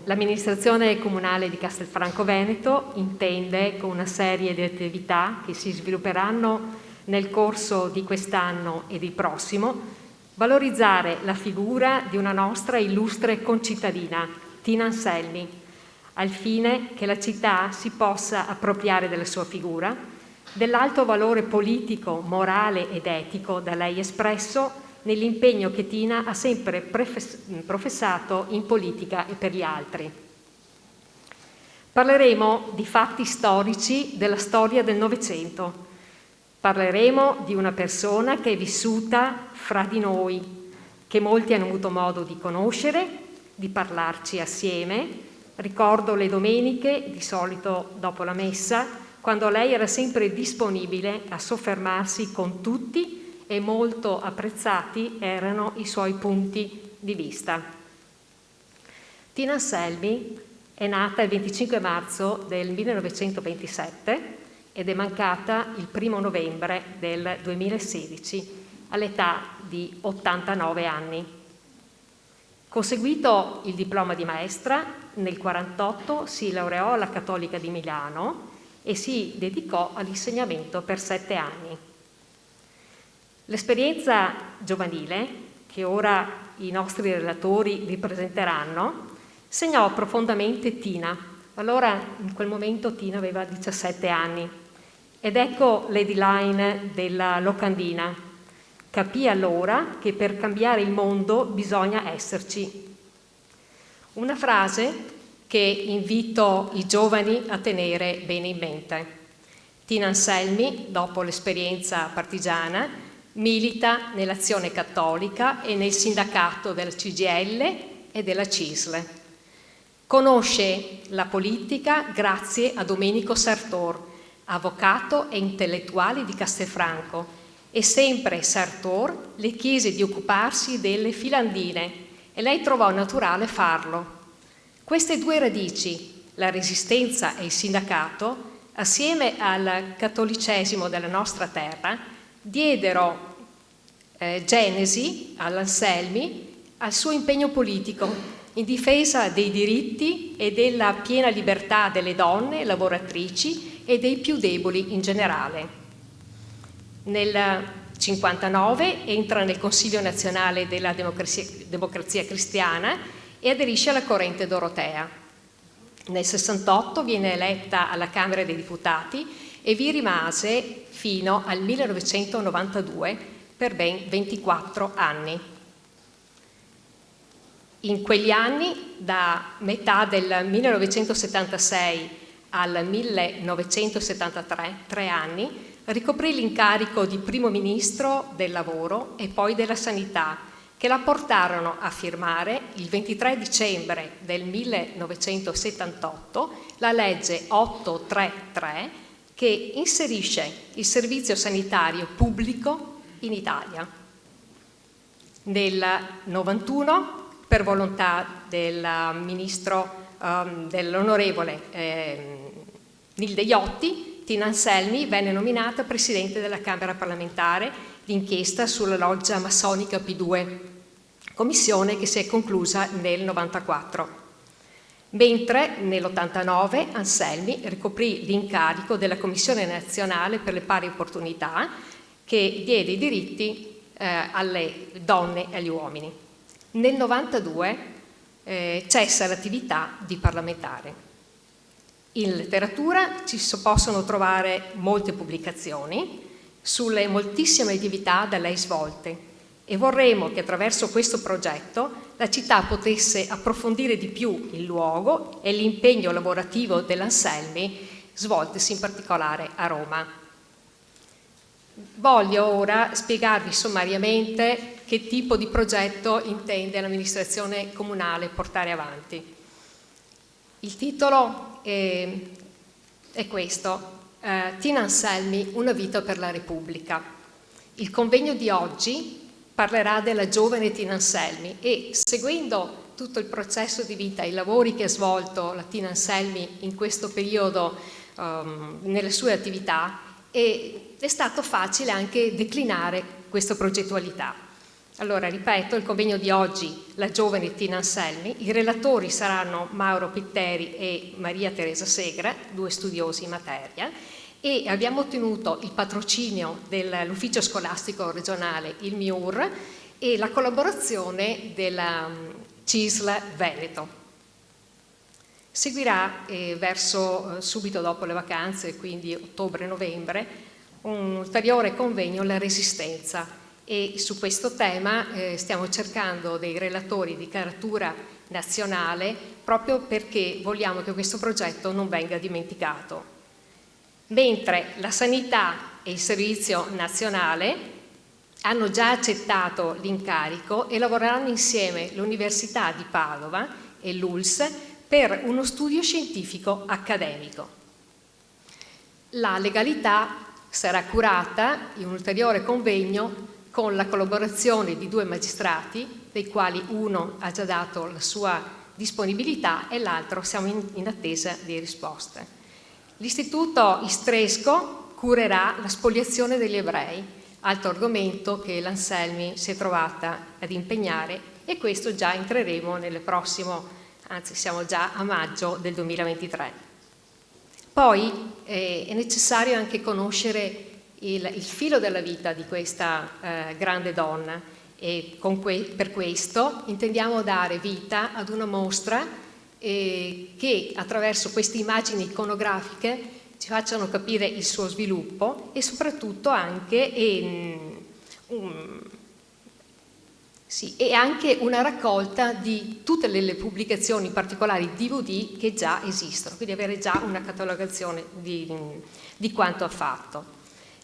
L'amministrazione comunale di Castelfranco Veneto intende, con una serie di attività che si svilupperanno nel corso di quest'anno e del prossimo, valorizzare la figura di una nostra illustre concittadina, Tina Anselmi, al fine che la città si possa appropriare della sua figura, dell'alto valore politico, morale ed etico da lei espresso nell'impegno che Tina ha sempre professato in politica e per gli altri. Parleremo di fatti storici della storia del Novecento. Parleremo di una persona che è vissuta fra di noi, che molti hanno avuto modo di conoscere, di parlarci assieme. Ricordo le domeniche, di solito dopo la messa, quando lei era sempre disponibile a soffermarsi con tutti e molto apprezzati erano i suoi punti di vista. Tina Anselmi è nata il 25 marzo del 1927 ed è mancata il 1 novembre del 2016 all'età di 89 anni. Conseguito il diploma di maestra, nel 1948 si laureò alla Cattolica di Milano e si dedicò all'insegnamento per 7 anni. L'esperienza giovanile, che ora i nostri relatori vi presenteranno, segnò profondamente Tina. Allora, in quel momento, Tina aveva 17 anni. Ed ecco l'headline della locandina. Capì allora che per cambiare il mondo bisogna esserci. Una frase che invito i giovani a tenere bene in mente. Tina Anselmi, dopo l'esperienza partigiana, milita nell'Azione Cattolica e nel sindacato della CGIL e della CISL. Conosce la politica grazie a Domenico Sartor, avvocato e intellettuale di Castelfranco, e sempre Sartor le chiese di occuparsi delle filandine e lei trovò naturale farlo. Queste due radici, la resistenza e il sindacato, assieme al cattolicesimo della nostra terra, diedero genesi all'Anselmi al suo impegno politico in difesa dei diritti e della piena libertà delle donne lavoratrici e dei più deboli in generale. Nel 1959 entra nel Consiglio nazionale della Democrazia Cristiana e aderisce alla corrente dorotea. Nel 68 viene eletta alla Camera dei Deputati e vi rimase fino al 1992 per ben 24 anni. In quegli anni, da metà del 1976 al 1973, 3 anni, ricoprì l'incarico di Primo Ministro del Lavoro e poi della Sanità, che la portarono a firmare il 23 dicembre del 1978 la legge 833 che inserisce il servizio sanitario pubblico in Italia. Nel 91, per volontà del ministro dell'onorevole Nilde Iotti, Tina Anselmi venne nominata Presidente della Camera parlamentare d'inchiesta sulla loggia massonica P2, commissione che si è conclusa nel 94. Mentre nell'89 Anselmi ricoprì l'incarico della Commissione nazionale per le pari opportunità che diede i diritti alle donne e agli uomini. Nel 92 cessa l'attività di parlamentare. In letteratura ci possono trovare molte pubblicazioni sulle moltissime attività da lei svolte e vorremmo che attraverso questo progetto la città potesse approfondire di più il luogo e l'impegno lavorativo dell'Anselmi svoltesi in particolare a Roma. Voglio ora spiegarvi sommariamente che tipo di progetto intende l'amministrazione comunale portare avanti. Il titolo è questo, Tina Anselmi, una vita per la Repubblica. Il convegno di oggi parlerà della giovane Tina Anselmi e, seguendo tutto il processo di vita, i lavori che ha svolto la Tina Anselmi in questo periodo nelle sue attività, è stato facile anche declinare questa progettualità. Allora, ripeto, il convegno di oggi, la giovane Tina Anselmi, i relatori saranno Mauro Pitteri e Maria Teresa Segra, due studiosi in materia, e abbiamo ottenuto il patrocinio dell'ufficio scolastico regionale, il MIUR, e la collaborazione della CISL Veneto. Seguirà subito dopo le vacanze, quindi ottobre-novembre, un ulteriore convegno, la Resistenza, e su questo tema stiamo cercando dei relatori di caratura nazionale proprio perché vogliamo che questo progetto non venga dimenticato. Mentre la sanità e il servizio nazionale hanno già accettato l'incarico e lavoreranno insieme l'Università di Padova e l'ULSS per uno studio scientifico accademico. La legalità sarà curata in un ulteriore convegno con la collaborazione di due magistrati, dei quali uno ha già dato la sua disponibilità e l'altro siamo in attesa di risposte. L'Istituto Istresco curerà la spoliazione degli ebrei, altro argomento che l'Anselmi si è trovata ad impegnare, e questo già entreremo nel prossimo, anzi siamo già a maggio del 2023. Poi è necessario anche conoscere il filo della vita di questa grande donna e per questo intendiamo dare vita ad una mostra che attraverso queste immagini iconografiche ci facciano capire il suo sviluppo e soprattutto anche e anche una raccolta di tutte le pubblicazioni particolari DVD che già esistono, quindi avere già una catalogazione di quanto ha fatto.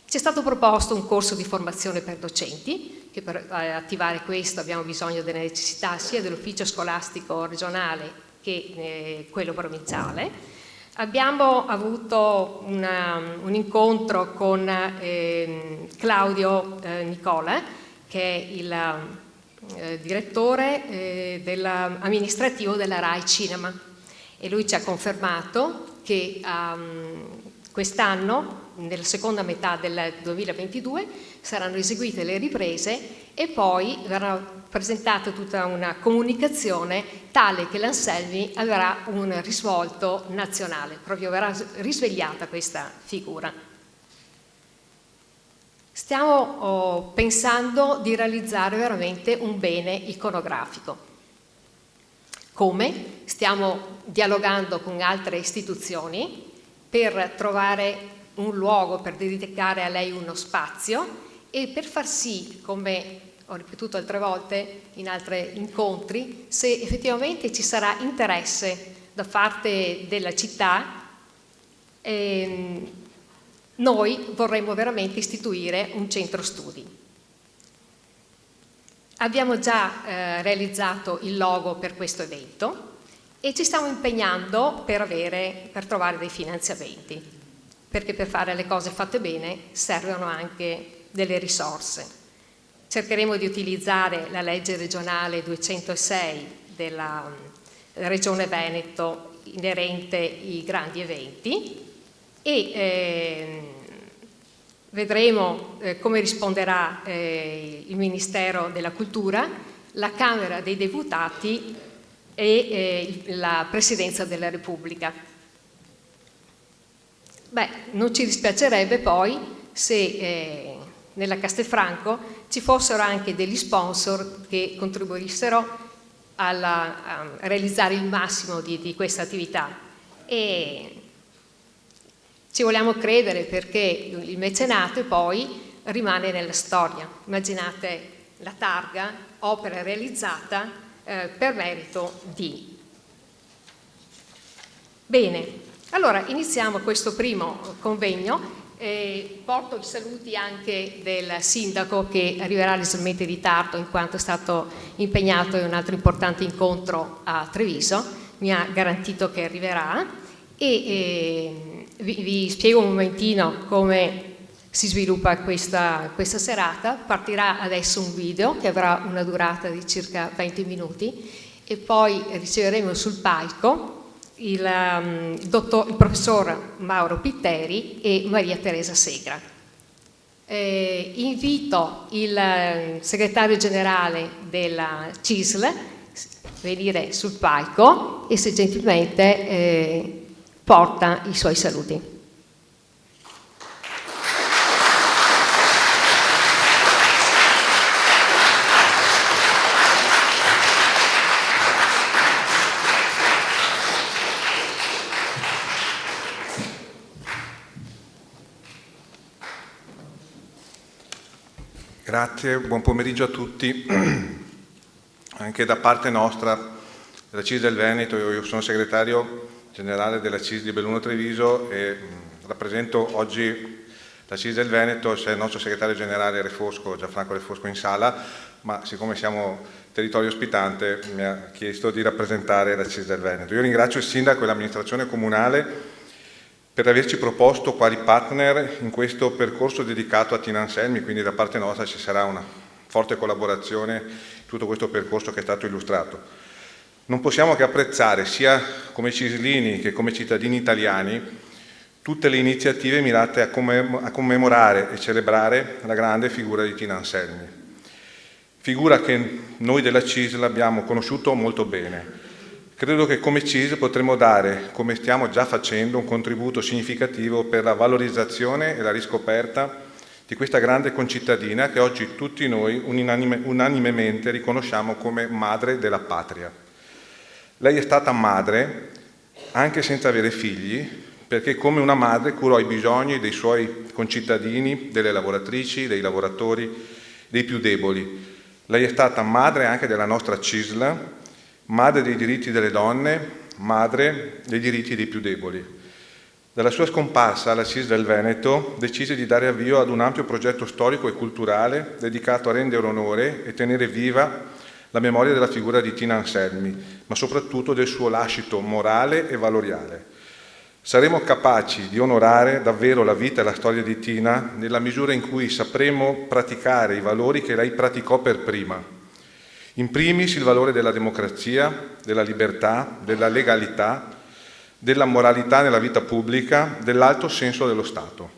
Ci è stato proposto un corso di formazione per docenti, che per attivare questo abbiamo bisogno delle necessità sia dell'ufficio scolastico regionale che quello provinciale. Abbiamo avuto un incontro con Claudio Nicola, che è il direttore amministrativo della Rai Cinema, e lui ci ha confermato che quest'anno, nella seconda metà del 2022, saranno eseguite le riprese e poi verrà presentata tutta una comunicazione tale che l'Anselmi avrà un risvolto nazionale, proprio verrà risvegliata questa figura. Stiamo pensando di realizzare veramente un bene iconografico. Come? Stiamo dialogando con altre istituzioni per trovare un luogo per dedicare a lei uno spazio e per far sì, come ho ripetuto altre volte in altri incontri, se effettivamente ci sarà interesse da parte della città, noi vorremmo veramente istituire un centro studi. Abbiamo già realizzato il logo per questo evento e ci stiamo impegnando per trovare dei finanziamenti, perché per fare le cose fatte bene servono anche delle risorse. Cercheremo di utilizzare la legge regionale 206 della Regione Veneto inerente ai grandi eventi e vedremo come risponderà il Ministero della Cultura, la Camera dei Deputati e la Presidenza della Repubblica. Non ci dispiacerebbe poi se nella Castelfranco ci fossero anche degli sponsor che contribuissero a realizzare il massimo di questa attività. E ci vogliamo credere perché il mecenato poi rimane nella storia. Immaginate la targa, opera realizzata per merito di. Bene, allora iniziamo questo primo convegno. Porto i saluti anche del sindaco che arriverà leggermente in ritardo in quanto è stato impegnato in un altro importante incontro a Treviso, mi ha garantito che arriverà e vi spiego un momentino come si sviluppa questa serata. Partirà adesso un video che avrà una durata di circa 20 minuti e poi riceveremo sul palco il professor Mauro Pitteri e Maria Teresa Segra. Invito il segretario generale della CISL a venire sul palco e se gentilmente porta i suoi saluti. Grazie, buon pomeriggio a tutti. Anche da parte nostra, della CISL del Veneto, io sono segretario generale della CISL di Belluno Treviso e rappresento oggi la CISL del Veneto. C'è il nostro segretario generale Refosco, Gianfranco Refosco, in sala, ma siccome siamo territorio ospitante mi ha chiesto di rappresentare la CISL del Veneto. Io ringrazio il sindaco e l'amministrazione comunale per averci proposto quali partner in questo percorso dedicato a Tina Anselmi, quindi da parte nostra ci sarà una forte collaborazione in tutto questo percorso che è stato illustrato. Non possiamo che apprezzare, sia come cislini che come cittadini italiani, tutte le iniziative mirate a commemorare e celebrare la grande figura di Tina Anselmi. Figura che noi della CISL abbiamo conosciuto molto bene. Credo che come CISL potremo dare, come stiamo già facendo, un contributo significativo per la valorizzazione e la riscoperta di questa grande concittadina che oggi tutti noi unanimemente riconosciamo come madre della patria. Lei è stata madre anche senza avere figli, perché come una madre curò i bisogni dei suoi concittadini, delle lavoratrici, dei lavoratori, dei più deboli. Lei è stata madre anche della nostra CISL, madre dei diritti delle donne, madre dei diritti dei più deboli. Dalla sua scomparsa la CISL del Veneto decise di dare avvio ad un ampio progetto storico e culturale dedicato a rendere onore e tenere viva la memoria della figura di Tina Anselmi, ma soprattutto del suo lascito morale e valoriale. Saremo capaci di onorare davvero la vita e la storia di Tina nella misura in cui sapremo praticare i valori che lei praticò per prima. In primis il valore della democrazia, della libertà, della legalità, della moralità nella vita pubblica, dell'alto senso dello Stato.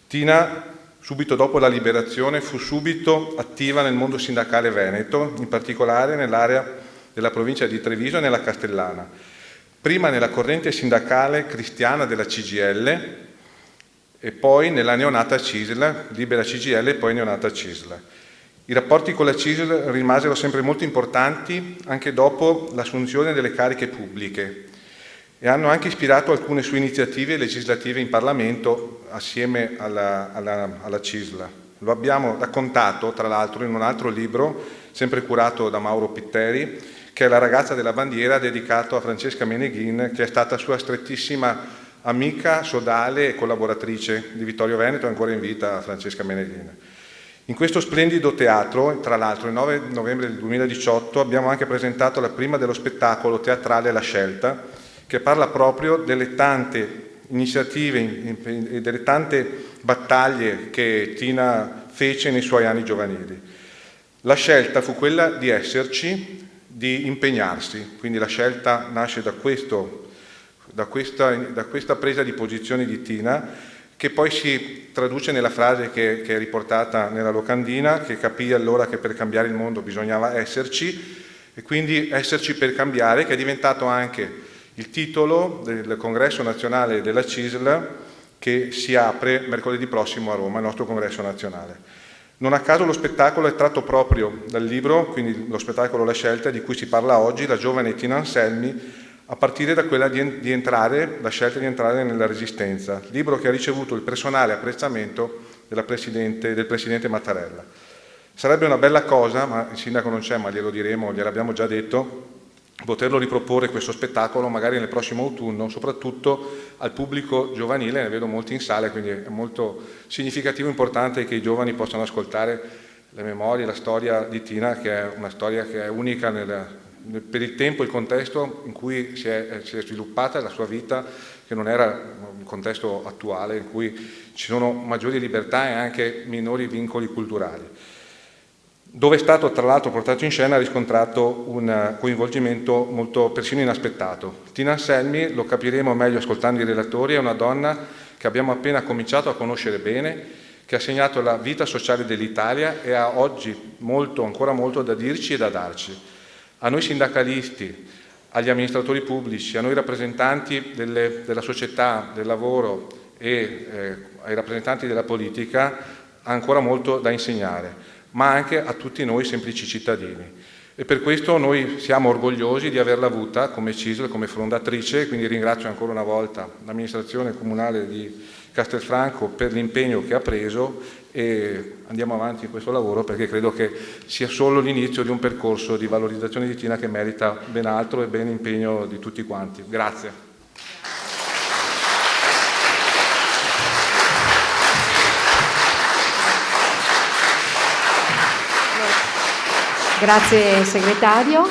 Tina, subito dopo la liberazione, fu subito attiva nel mondo sindacale veneto, in particolare nell'area della provincia di Treviso e nella Castellana. Prima nella corrente sindacale cristiana della CGIL e poi nella neonata CISL, libera CGIL e poi neonata CISL. I rapporti con la CISL rimasero sempre molto importanti anche dopo l'assunzione delle cariche pubbliche e hanno anche ispirato alcune sue iniziative legislative in Parlamento assieme alla CISL. Lo abbiamo raccontato tra l'altro in un altro libro, sempre curato da Mauro Pitteri, che è La ragazza della bandiera, dedicato a Francesca Meneghin, che è stata sua strettissima amica, sodale e collaboratrice di Vittorio Veneto, ancora in vita Francesca Meneghin. In questo splendido teatro, tra l'altro il 9 novembre del 2018, abbiamo anche presentato la prima dello spettacolo teatrale La Scelta, che parla proprio delle tante iniziative e delle tante battaglie che Tina fece nei suoi anni giovanili. La scelta fu quella di esserci, di impegnarsi, quindi la scelta nasce da questa presa di posizione di Tina, che poi si traduce nella frase che è riportata nella locandina, che capì allora che per cambiare il mondo bisognava esserci, e quindi esserci per cambiare, che è diventato anche il titolo del congresso nazionale della CISL che si apre mercoledì prossimo a Roma, il nostro congresso nazionale. Non a caso lo spettacolo è tratto proprio dal libro, quindi lo spettacolo La Scelta di cui si parla oggi, la giovane Tina Anselmi, a partire da quella la scelta di entrare nella Resistenza, libro che ha ricevuto il personale apprezzamento del presidente Mattarella. Sarebbe una bella cosa, ma il sindaco non c'è, ma glielo diremo, gliel'abbiamo già detto, poterlo riproporre questo spettacolo magari nel prossimo autunno, soprattutto al pubblico giovanile, ne vedo molti in sala, quindi è molto significativo e importante che i giovani possano ascoltare le memorie, la storia di Tina, che è una storia che è unica per il tempo e il contesto in cui si è sviluppata la sua vita, che non era un contesto attuale in cui ci sono maggiori libertà e anche minori vincoli culturali, dove è stato tra l'altro portato in scena, ha riscontrato un coinvolgimento molto persino inaspettato. Tina Anselmi, lo capiremo meglio ascoltando i relatori, è una donna che abbiamo appena cominciato a conoscere bene, che ha segnato la vita sociale dell'Italia e ha oggi ancora molto da dirci e da darci. A noi sindacalisti, agli amministratori pubblici, a noi rappresentanti della società, del lavoro e ai rappresentanti della politica ha ancora molto da insegnare, ma anche a tutti noi semplici cittadini. E per questo noi siamo orgogliosi di averla avuta come CISL, come fondatrice, quindi ringrazio ancora una volta l'amministrazione comunale di Castelfranco per l'impegno che ha preso e andiamo avanti in questo lavoro perché credo che sia solo l'inizio di un percorso di valorizzazione di Tina che merita ben altro e ben impegno di tutti quanti. Grazie. Grazie segretario.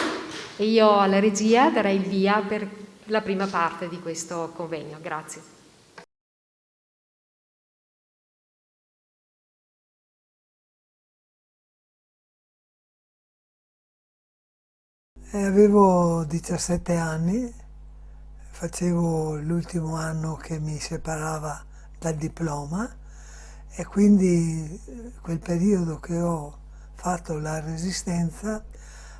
E io alla regia darei il via per la prima parte di questo convegno. Grazie. Avevo 17 anni, facevo l'ultimo anno che mi separava dal diploma e quindi quel periodo che ho fatto la resistenza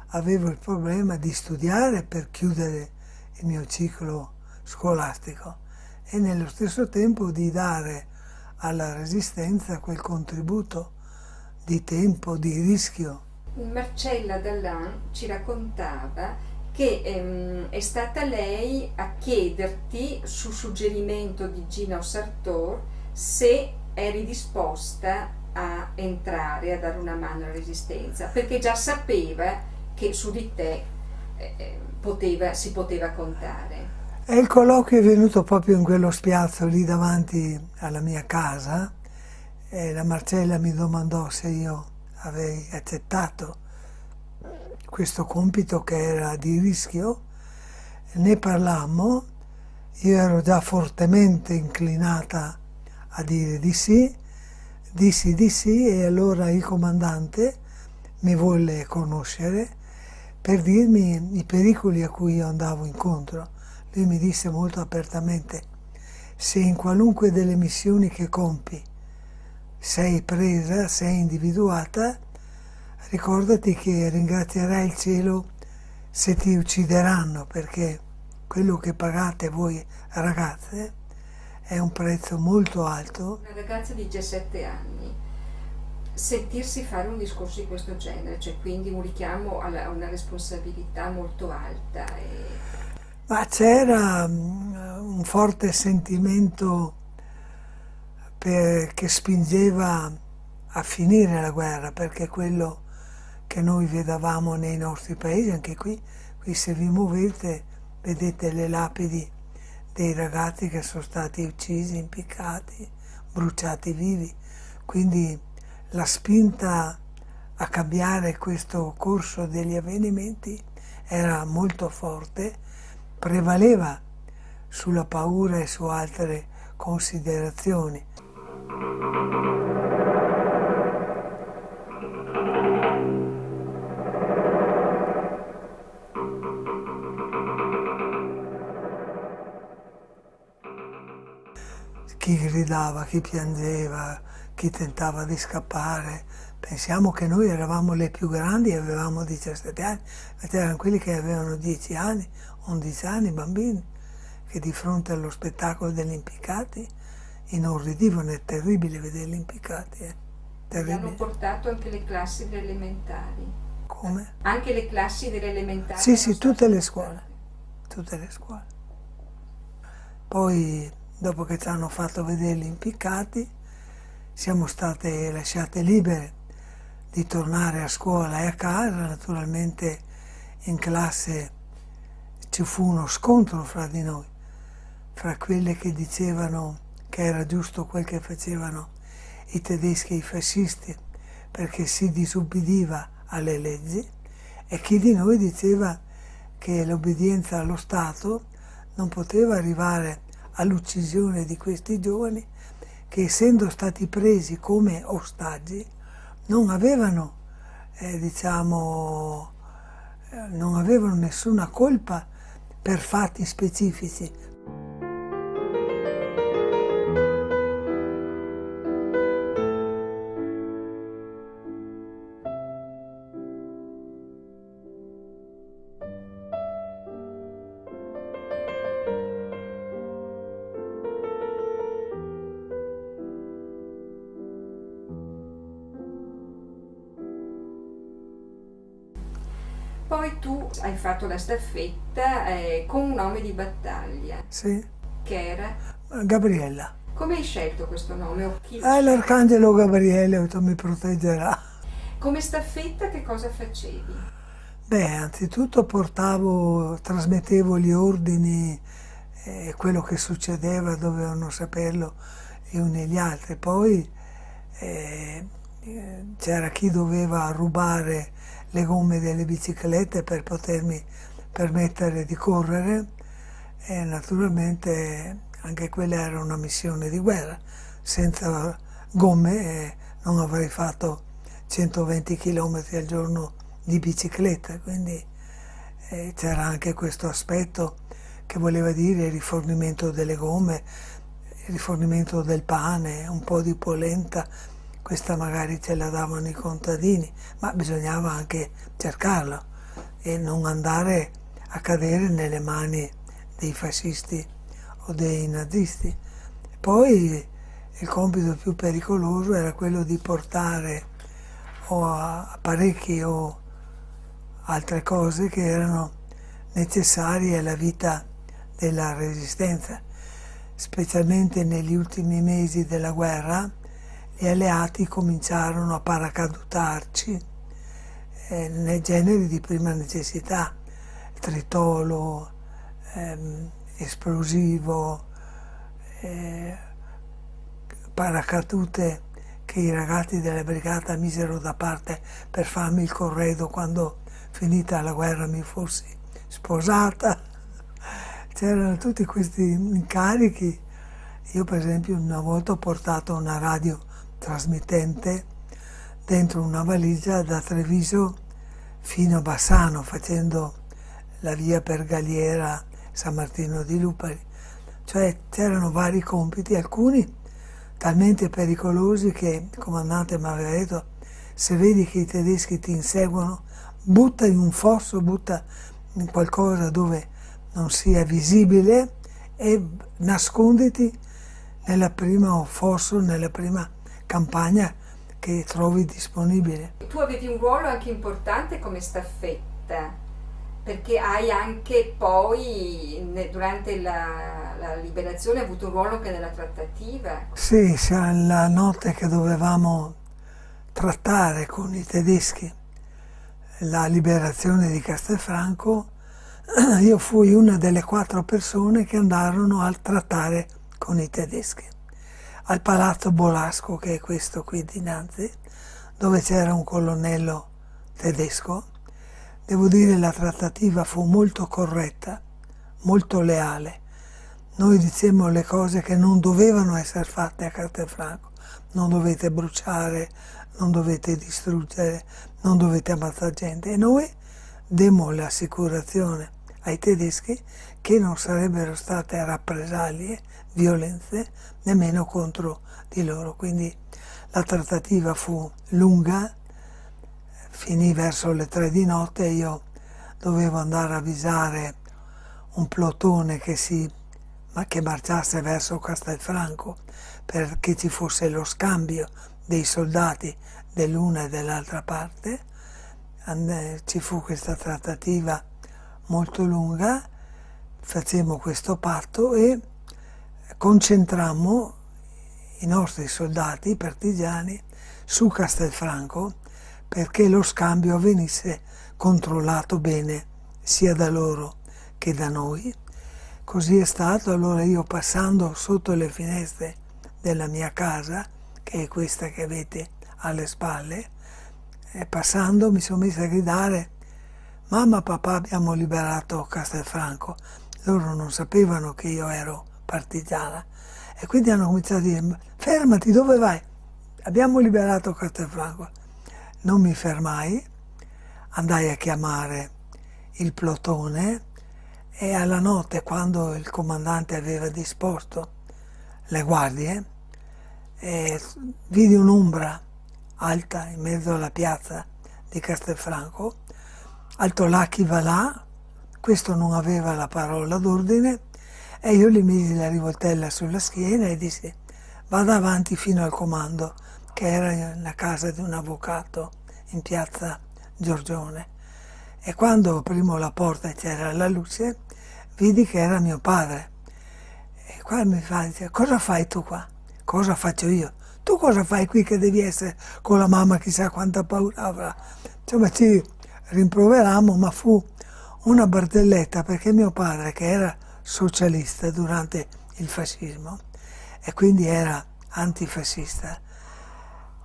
avevo il problema di studiare per chiudere il mio ciclo scolastico e nello stesso tempo di dare alla resistenza quel contributo di tempo, di rischio. Marcella Dallan ci raccontava che è stata lei a chiederti, su suggerimento di Gina Sartor, se eri disposta a entrare, a dare una mano alla resistenza, perché già sapeva che su di te si poteva contare. E il colloquio è venuto proprio in quello spiazzo lì davanti alla mia casa e la Marcella mi domandò se io avevi accettato questo compito che era di rischio. Ne parlammo, io ero già fortemente inclinata a dire di sì, dissi di sì e allora il comandante mi volle conoscere per dirmi i pericoli a cui io andavo incontro. Lui mi disse molto apertamente: se in qualunque delle missioni che compi sei presa, sei individuata, ricordati che ringrazierai il cielo se ti uccideranno, perché quello che pagate voi ragazze è un prezzo molto alto. Una ragazza di 17 anni, sentirsi fare un discorso di questo genere, cioè quindi un richiamo a una responsabilità molto alta. Ma c'era un forte sentimento che spingeva a finire la guerra, perché quello che noi vedevamo nei nostri paesi, anche qui se vi muovete vedete le lapidi dei ragazzi che sono stati uccisi, impiccati, bruciati vivi, quindi la spinta a cambiare questo corso degli avvenimenti era molto forte, prevaleva sulla paura e su altre considerazioni. Chi gridava, chi piangeva, chi tentava di scappare. Pensiamo che noi eravamo le più grandi e avevamo 17 anni, ma c'erano quelli che avevano 10 anni, 11 anni, bambini, che di fronte allo spettacolo degli impiccati inorridivano. È terribile vederli impiccati. Terribile. Hanno portato anche le classi delle elementari. Come? Anche le classi delle elementari? Sì, tutte le scuole. Tutte le scuole. Poi, dopo che ci hanno fatto vedere gli impiccati, siamo state lasciate libere di tornare a scuola e a casa. Naturalmente in classe ci fu uno scontro fra di noi, fra quelle che dicevano che era giusto quel che facevano i tedeschi e i fascisti perché si disubbidiva alle leggi, e chi di noi diceva che l'obbedienza allo Stato non poteva arrivare all'uccisione di questi giovani che, essendo stati presi come ostaggi, non avevano non avevano nessuna colpa per fatti specifici. Poi tu hai fatto la staffetta con un nome di battaglia, Sì, che era? Gabriella. Come hai scelto questo nome? O chi L'arcangelo Gabriele, ho detto, mi proteggerà. Come staffetta che cosa facevi? Beh, anzitutto trasmettevo gli ordini, quello che succedeva dovevano saperlo gli uni e gli altri. Poi c'era chi doveva rubare le gomme delle biciclette per potermi permettere di correre e naturalmente anche quella era una missione di guerra. Senza gomme non avrei fatto 120 km al giorno di bicicletta, quindi c'era anche questo aspetto che voleva dire il rifornimento delle gomme, il rifornimento del pane, un po' di polenta, questa magari ce la davano i contadini, ma bisognava anche cercarlo e non andare a cadere nelle mani dei fascisti o dei nazisti. Poi il compito più pericoloso era quello di portare o apparecchi o altre cose che erano necessarie alla vita della resistenza. Specialmente negli ultimi mesi della guerra gli alleati cominciarono a paracadutarci nei generi di prima necessità, tritolo, esplosivo, paracadute che i ragazzi della brigata misero da parte per farmi il corredo quando finita la guerra mi fossi sposata. C'erano tutti questi incarichi. Io per esempio una volta ho portato una radiotrasmittente dentro una valigia da Treviso fino a Bassano, facendo la via per Galliera, San Martino di Lupari. Cioè c'erano vari compiti, alcuni talmente pericolosi che il comandante mi aveva detto: se vedi che i tedeschi ti inseguono, butta in un fosso, butta in qualcosa dove non sia visibile e nasconditi nella prima fosso, nella prima campagna che trovi disponibile. Tu avevi un ruolo anche importante come staffetta, perché hai anche poi durante la liberazione avuto un ruolo anche nella trattativa. Sì, la notte che dovevamo trattare con i tedeschi la liberazione di Castelfranco, io fui una delle 4 persone che andarono a trattare con i tedeschi al Palazzo Bolasco, che è questo qui dinanzi, dove c'era un colonnello tedesco. Devo dire la trattativa fu molto corretta, molto leale. Noi dicemmo le cose che non dovevano essere fatte a Castelfranco. Non dovete bruciare, non dovete distruggere, non dovete ammazzare gente. E noi demmo l'assicurazione ai tedeschi che non sarebbero state rappresaglie, violenze, nemmeno contro di loro. Quindi la trattativa fu lunga, finì verso le 3 di notte e io dovevo andare a avvisare un plotone che marciasse verso Castelfranco perché ci fosse lo scambio dei soldati dell'una e dell'altra parte. Ci fu questa trattativa molto lunga, facemmo questo patto e concentrammo i nostri soldati, i partigiani, su Castelfranco perché lo scambio avvenisse controllato bene sia da loro che da noi. Così è stato. Allora io, passando sotto le finestre della mia casa, che è questa che avete alle spalle, passando mi sono messa a gridare: mamma, papà, abbiamo liberato Castelfranco. Loro non sapevano che io ero partigiana e quindi hanno cominciato a dire: fermati, dove vai? Abbiamo liberato Castelfranco. Non mi fermai, andai a chiamare il plotone e alla notte, quando il comandante aveva disposto le guardie, vidi un'ombra alta in mezzo alla piazza di Castelfranco. Alto là, chi va là? Questo non aveva la parola d'ordine e io gli misi la rivoltella sulla schiena e dissi: vada avanti fino al comando, che era nella casa di un avvocato in piazza Giorgione. E quando aprivo la porta e c'era la luce, vidi che era mio padre. E qua mi fa, dice, cosa fai tu qua? Cosa faccio io? Tu cosa fai qui che devi essere con la mamma, chissà quanta paura avrà. Insomma ci rimproverammo, ma fu una barzelletta perché mio padre, che era socialista durante il fascismo e quindi era antifascista,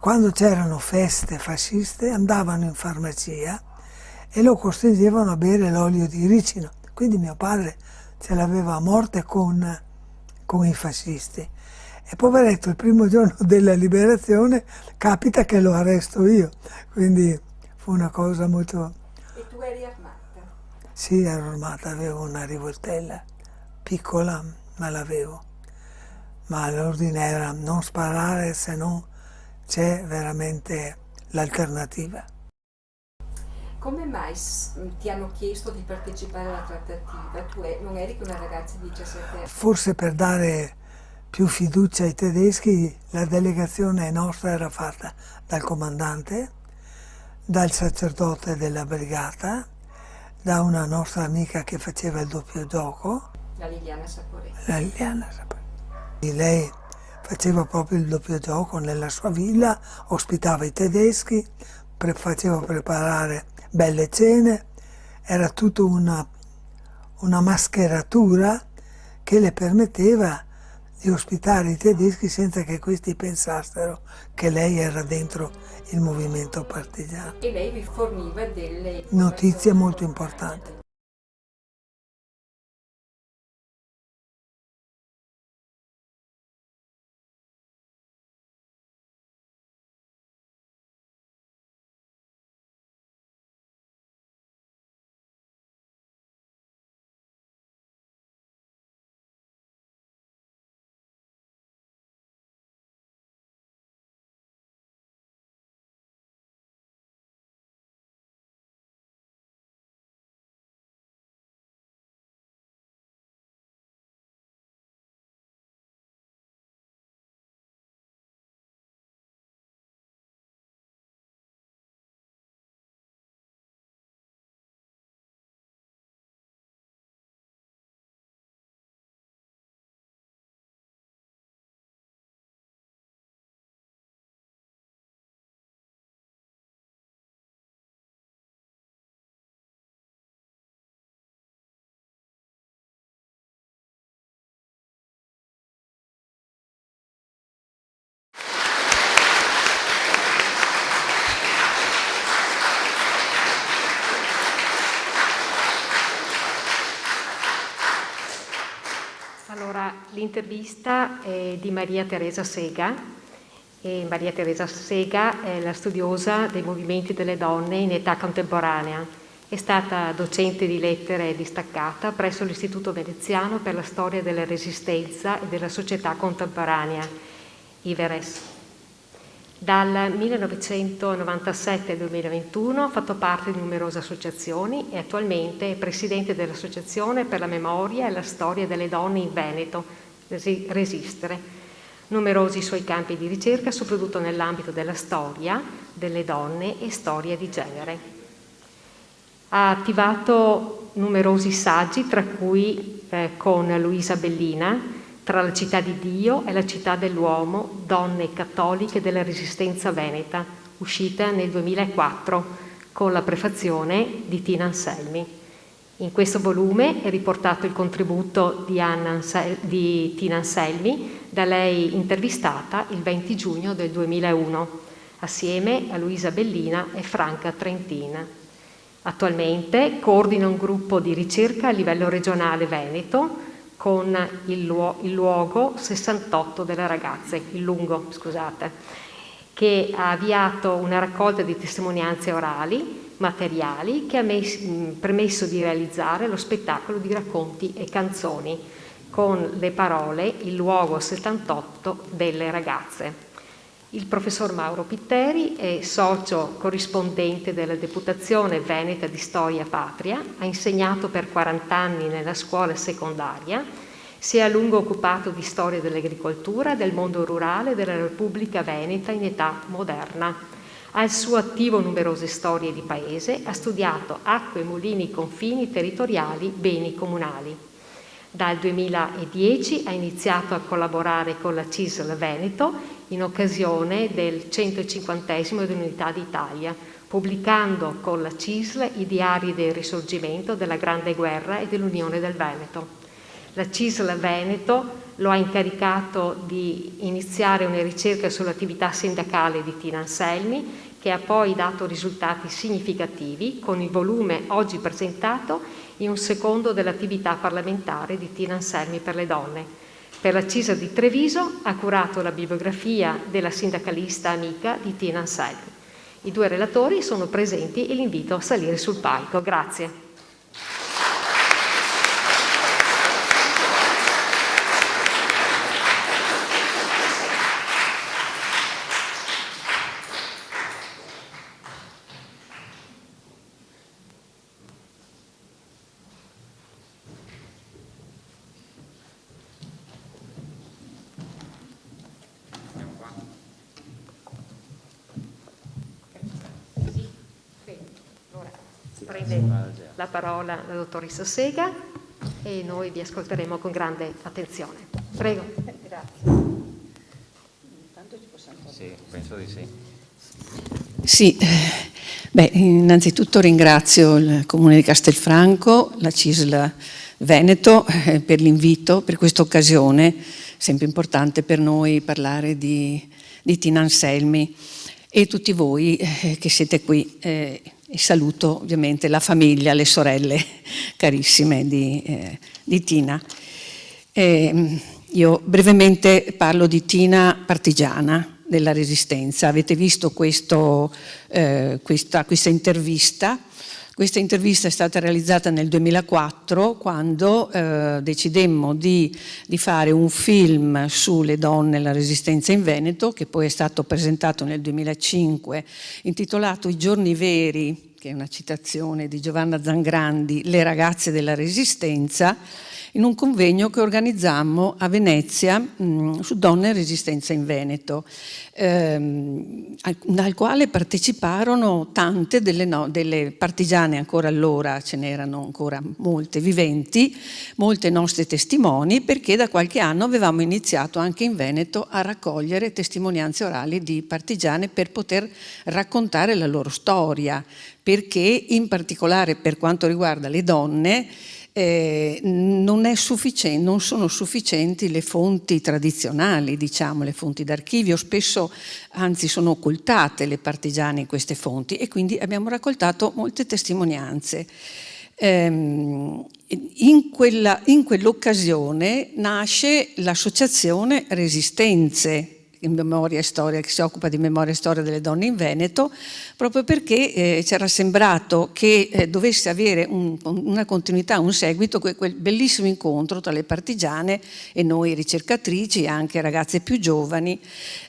quando c'erano feste fasciste andavano in farmacia e lo costringevano a bere l'olio di ricino. Quindi mio padre ce l'aveva a morte con i fascisti. E poveretto, il primo giorno della liberazione capita che lo arresto io. Quindi fu una cosa molto... E tu eri armata? Sì, ero armata, avevo una rivoltella piccola, ma l'avevo. Ma l'ordine era non sparare se non c'è veramente l'alternativa. Come mai ti hanno chiesto di partecipare alla trattativa? Tu non eri una ragazza di 17 anni? Forse per dare più fiducia ai tedeschi, la delegazione nostra era fatta dal comandante, dal sacerdote della brigata, da una nostra amica che faceva il doppio gioco, La Liliana Saporelli. la Liliana Saporelli. Lei faceva proprio il doppio gioco nella sua villa, ospitava i tedeschi, faceva preparare belle cene, era tutta una mascheratura che le permetteva di ospitare i tedeschi senza che questi pensassero che lei era dentro il movimento partigiano. E lei vi forniva delle Notizie molto importanti. Allora, l'intervista è di Maria Teresa Sega, e Maria Teresa Sega è la studiosa dei movimenti delle donne in età contemporanea. È stata docente di lettere distaccata presso l'Istituto Veneziano per la storia della resistenza e della società contemporanea, IVERES. Dal 1997 al 2021 ha fatto parte di numerose associazioni e attualmente è presidente dell'Associazione per la memoria e la storia delle donne in Veneto, Resistere. Numerosi suoi campi di ricerca, soprattutto nell'ambito della storia delle donne e storia di genere. Ha attivato numerosi saggi, tra cui con Luisa Bellina, Tra la città di Dio e la città dell'uomo, donne cattoliche della resistenza veneta, uscita nel 2004 con la prefazione di Tina Anselmi. In questo volume è riportato il contributo di Tina Anselmi, da lei intervistata il 20 giugno del 2001, assieme a Luisa Bellina e Franca Trentina. Attualmente coordina un gruppo di ricerca a livello regionale veneto con il Lungo 68 delle ragazze, che ha avviato una raccolta di testimonianze orali, materiali, che ha permesso di realizzare lo spettacolo di racconti e canzoni con le parole Il luogo 78 delle ragazze. Il professor Mauro Pitteri è socio corrispondente della Deputazione Veneta di Storia Patria, ha insegnato per 40 anni nella scuola secondaria, si è a lungo occupato di storia dell'agricoltura, del mondo rurale della Repubblica Veneta in età moderna. Ha al suo attivo numerose storie di paese, ha studiato acque, mulini, confini territoriali, beni comunali. Dal 2010 ha iniziato a collaborare con la CISL Veneto in occasione del 150° dell'Unità d'Italia, pubblicando con la CISL i diari del Risorgimento, della Grande Guerra e dell'Unione del Veneto. La CISL Veneto lo ha incaricato di iniziare una ricerca sull'attività sindacale di Tina Anselmi, che ha poi dato risultati significativi con il volume oggi presentato in un secondo dell'attività parlamentare di Tina Anselmi per le donne. Per la CISL di Treviso ha curato la bibliografia della sindacalista amica di Tina Anselmi. I due relatori sono presenti e li invito a salire sul palco. Grazie. Prende la parola la dottoressa Sega e noi vi ascolteremo con grande attenzione. Prego. Grazie. Sì, penso di sì. Sì, innanzitutto ringrazio il Comune di Castelfranco, la CISL Veneto per l'invito, per questa occasione, sempre importante per noi parlare di Tina Anselmi e tutti voi che siete qui. E saluto ovviamente la famiglia, le sorelle carissime di Tina. Io brevemente parlo di Tina partigiana della Resistenza. Avete visto questa intervista. Questa intervista è stata realizzata nel 2004 quando decidemmo di fare un film sulle donne e la Resistenza in Veneto, che poi è stato presentato nel 2005, intitolato I giorni veri, che è una citazione di Giovanna Zangrandi, Le ragazze della Resistenza, in un convegno che organizzammo a Venezia su donne e resistenza in Veneto, al quale parteciparono tante delle partigiane, ancora allora ce n'erano ancora molte viventi, molte nostre testimoni, perché da qualche anno avevamo iniziato anche in Veneto a raccogliere testimonianze orali di partigiane per poter raccontare la loro storia, perché in particolare per quanto riguarda le donne non sono sufficienti le fonti tradizionali, diciamo, le fonti d'archivio, spesso anzi sono occultate le partigiane in queste fonti, e quindi abbiamo raccoltato molte testimonianze. In quell'occasione nasce l'associazione Resistenze in memoria e storia, che si occupa di memoria e storia delle donne in Veneto, proprio perché ci era sembrato che dovesse avere una continuità, un seguito, quel bellissimo incontro tra le partigiane e noi ricercatrici e anche ragazze più giovani.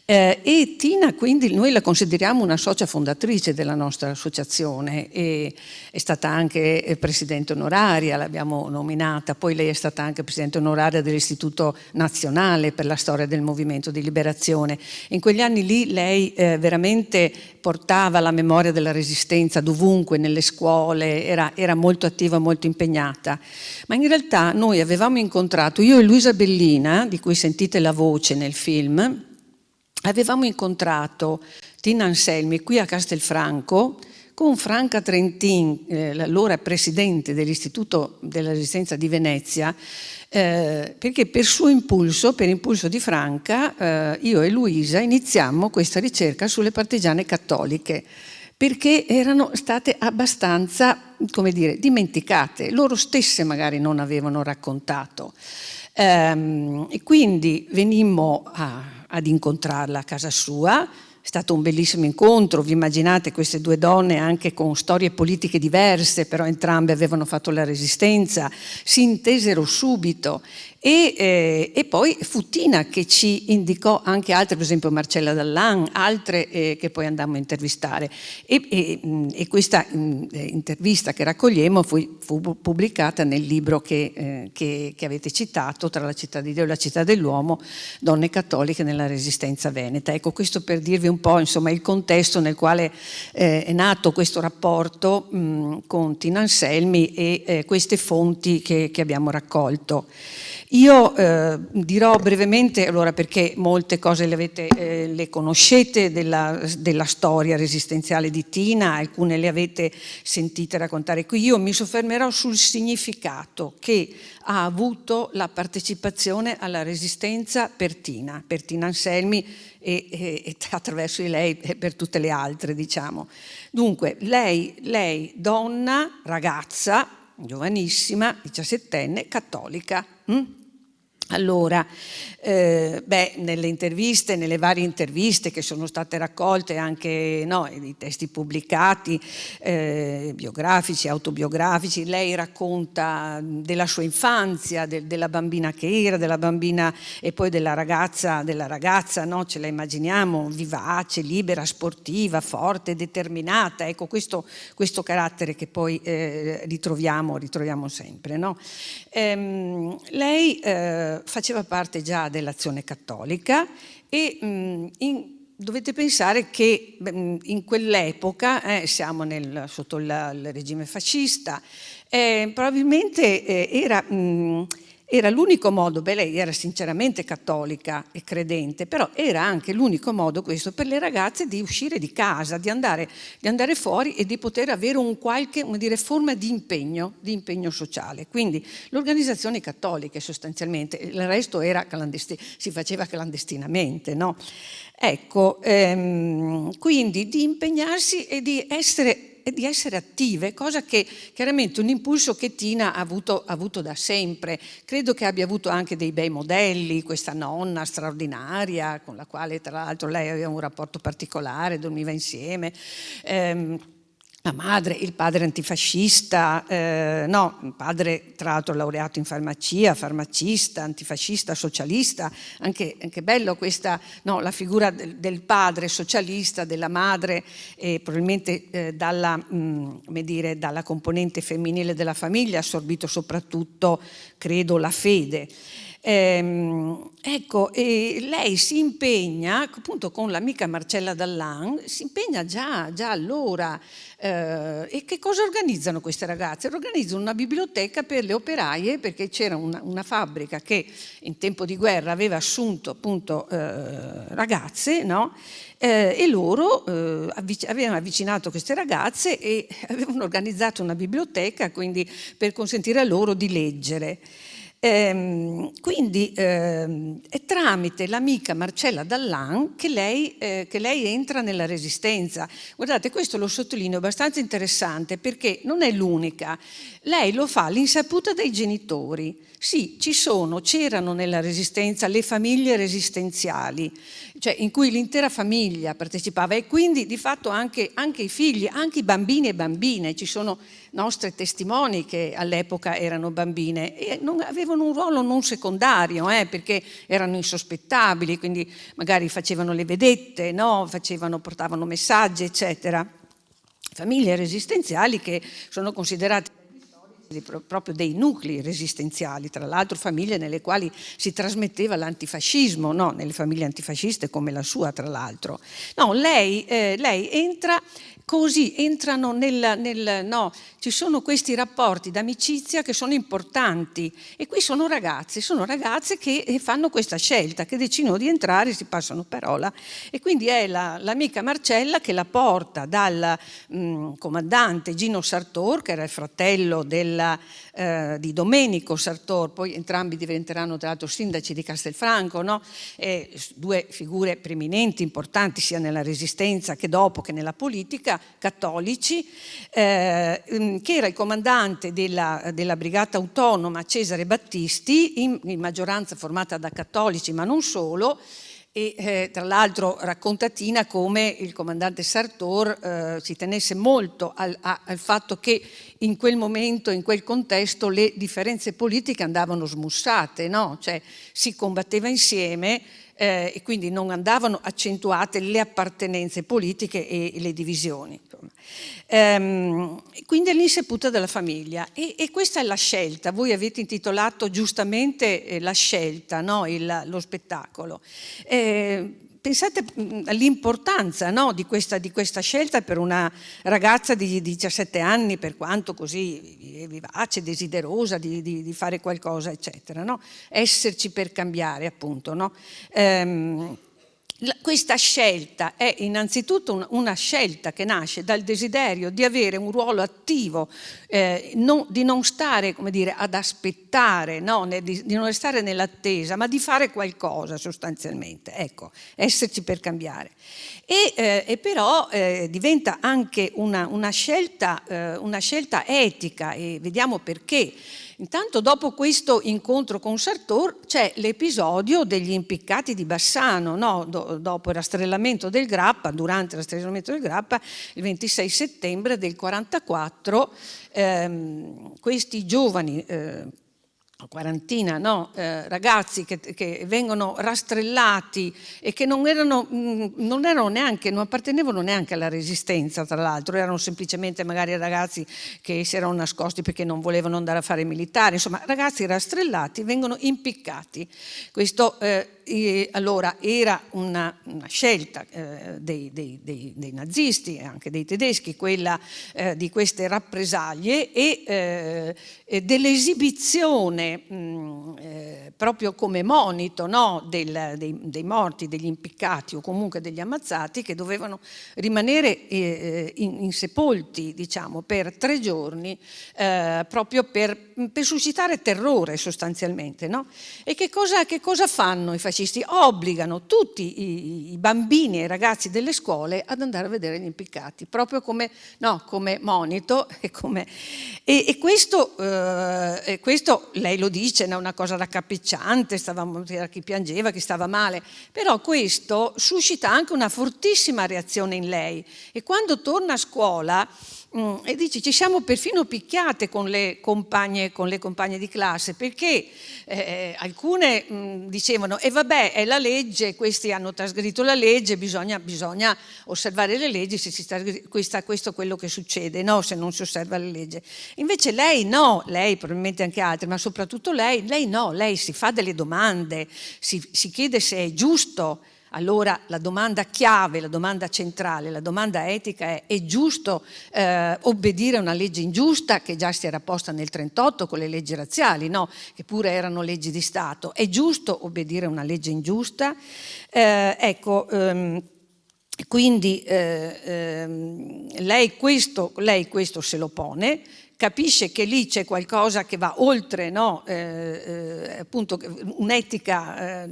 E Tina, quindi, noi la consideriamo una socia fondatrice della nostra associazione, e è stata anche presidente onoraria, l'abbiamo nominata, poi lei è stata anche presidente onoraria dell'Istituto Nazionale per la Storia del Movimento di Liberazione. In quegli anni lì lei veramente portava la memoria della Resistenza dovunque, nelle scuole, era molto attiva, molto impegnata. Ma in realtà noi avevamo incontrato, io e Luisa Bellina, di cui sentite la voce nel film, avevamo incontrato Tina Anselmi qui a Castelfranco con Franca Trentin, l'allora presidente dell'Istituto della Resistenza di Venezia, perché per suo impulso, per impulso di Franca, io e Luisa iniziammo questa ricerca sulle partigiane cattoliche, perché erano state abbastanza, come dire, dimenticate, loro stesse magari non avevano raccontato. E quindi venimmo ad incontrarla a casa sua. È stato un bellissimo incontro, vi immaginate queste due donne anche con storie politiche diverse, però entrambe avevano fatto la Resistenza, si intesero subito E poi fu Tina che ci indicò anche altre, per esempio Marcella Dallan, altre che poi andammo a intervistare, e questa intervista che raccogliemo fu pubblicata nel libro che avete citato, Tra la città di Dio e la città dell'uomo, donne cattoliche nella resistenza veneta. Ecco, questo per dirvi un po' insomma il contesto nel quale è nato questo rapporto con Tina Anselmi e queste fonti che abbiamo raccolto. Io dirò brevemente, allora, perché molte cose le conoscete della storia resistenziale di Tina, alcune le avete sentite raccontare qui. Io mi soffermerò sul significato che ha avuto la partecipazione alla resistenza per Tina Anselmi e attraverso di lei e per tutte le altre, diciamo. Dunque, lei donna, ragazza, giovanissima, 17enne, cattolica. Allora, nelle interviste, nelle varie interviste che sono state raccolte, anche i testi pubblicati, biografici, autobiografici, lei racconta della sua infanzia, della bambina che era, della bambina e poi della ragazza, no? Ce la immaginiamo vivace, libera, sportiva, forte, determinata. Ecco, questo carattere che poi ritroviamo sempre, no? Lei faceva parte già dell'Azione Cattolica e dovete pensare che in quell'epoca, siamo sotto il regime fascista, probabilmente era l'unico modo, lei era sinceramente cattolica e credente, però era anche l'unico modo questo per le ragazze di uscire di casa, di andare fuori e di poter avere un qualche, forma di impegno sociale. Quindi le organizzazioni cattoliche sostanzialmente, il resto era si faceva clandestinamente, no? Ecco, quindi di impegnarsi e di essere attive, cosa che chiaramente un impulso che Tina ha avuto da sempre. Credo che abbia avuto anche dei bei modelli, questa nonna straordinaria con la quale tra l'altro lei aveva un rapporto particolare, dormiva insieme, la madre, il padre antifascista, il padre tra l'altro laureato in farmacia, farmacista, antifascista, socialista, anche bello questa, la figura del padre socialista, della madre, probabilmente dalla componente femminile della famiglia, assorbito soprattutto, credo, la fede. Ecco, e lei si impegna appunto con l'amica Marcella Dallan, si impegna già allora. E che cosa organizzano queste ragazze? Organizzano una biblioteca per le operaie, perché c'era una fabbrica che in tempo di guerra aveva assunto appunto ragazze, no? E loro avevano avvicinato queste ragazze e avevano organizzato una biblioteca, quindi per consentire a loro di leggere. Quindi è tramite l'amica Marcella Dallan che lei entra nella resistenza. Guardate, questo lo sottolineo, abbastanza interessante, perché non è l'unica. Lei lo fa all'insaputa dei genitori. Sì, c'erano nella resistenza le famiglie resistenziali, cioè in cui l'intera famiglia partecipava, e quindi di fatto anche i figli, anche i bambini e bambine. Ci sono nostre testimoni che all'epoca erano bambine e avevano un ruolo non secondario, perché erano insospettabili, quindi magari facevano le vedette, no? Portavano messaggi, eccetera. Famiglie resistenziali che sono considerate proprio dei nuclei resistenziali, tra l'altro famiglie nelle quali si trasmetteva l'antifascismo, no? Nelle famiglie antifasciste come la sua, tra l'altro. No, lei entra così, entrano ci sono questi rapporti d'amicizia che sono importanti, e qui sono ragazze che fanno questa scelta, che decidono di entrare, si passano parola, e quindi è l'amica Marcella che la porta dal comandante Gino Sartor, che era il fratello di Domenico Sartor, poi entrambi diventeranno tra l'altro sindaci di Castelfranco, no? Due figure preeminenti, importanti sia nella resistenza che dopo che nella politica, cattolici, che era il comandante della brigata autonoma Cesare Battisti, in maggioranza formata da cattolici ma non solo. E tra l'altro racconta Tina come il comandante Sartor si tenesse molto al fatto che in quel momento, in quel contesto, le differenze politiche andavano smussate, no? Cioè si combatteva insieme e quindi non andavano accentuate le appartenenze politiche e le divisioni. Quindi è l'insaputa della famiglia e questa è la scelta. Voi avete intitolato giustamente la scelta, no? Lo spettacolo. Pensate all'importanza, no, di questa scelta per una ragazza di 17 anni, per quanto così vivace, desiderosa di fare qualcosa, eccetera, no? Esserci per cambiare, appunto, no? Questa scelta è innanzitutto una scelta che nasce dal desiderio di avere un ruolo attivo, di non stare, come dire, ad aspettare, no? di non restare nell'attesa, ma di fare qualcosa sostanzialmente, ecco, esserci per cambiare. E però diventa anche una scelta etica, e vediamo perché. Intanto dopo questo incontro con Sartor c'è l'episodio degli impiccati di Bassano, no? Dopo il rastrellamento del Grappa, durante il rastrellamento del Grappa, il 26 settembre del 44, questi giovani, quarantina, no? Ragazzi che vengono rastrellati e che non appartenevano neanche alla resistenza, tra l'altro, erano semplicemente magari ragazzi che si erano nascosti perché non volevano andare a fare militare, insomma ragazzi rastrellati vengono impiccati. Questo allora era una scelta dei nazisti e anche dei tedeschi, quella di queste rappresaglie e dell'esibizione proprio come monito, no, dei morti, degli impiccati o comunque degli ammazzati, che dovevano rimanere insepolti, diciamo, per 3 giorni, proprio per suscitare terrore sostanzialmente, no? E che cosa fanno i fascisti? Obbligano tutti i bambini e i ragazzi delle scuole ad andare a vedere gli impiccati, proprio come monito e questo lei lo dice, è una cosa raccapricciante, c'era chi piangeva, chi stava male, però questo suscita anche una fortissima reazione in lei e quando torna a scuola e dice ci siamo perfino picchiate con le compagne di classe perché alcune dicevano vabbè è la legge, questi hanno trasgredito la legge, bisogna osservare le leggi, se si sta, questo è quello che succede, no? Se non si osserva la legge. Invece lei no, lei probabilmente anche altri, ma soprattutto lei no, lei si fa delle domande, si chiede se è giusto. Allora la domanda chiave, la domanda centrale, la domanda etica è giusto obbedire a una legge ingiusta che già si era posta nel 1938 con le leggi razziali, no? Che pure erano leggi di Stato. È giusto obbedire a una legge ingiusta? Quindi lei questo se lo pone, capisce che lì c'è qualcosa che va oltre, no? Appunto un'etica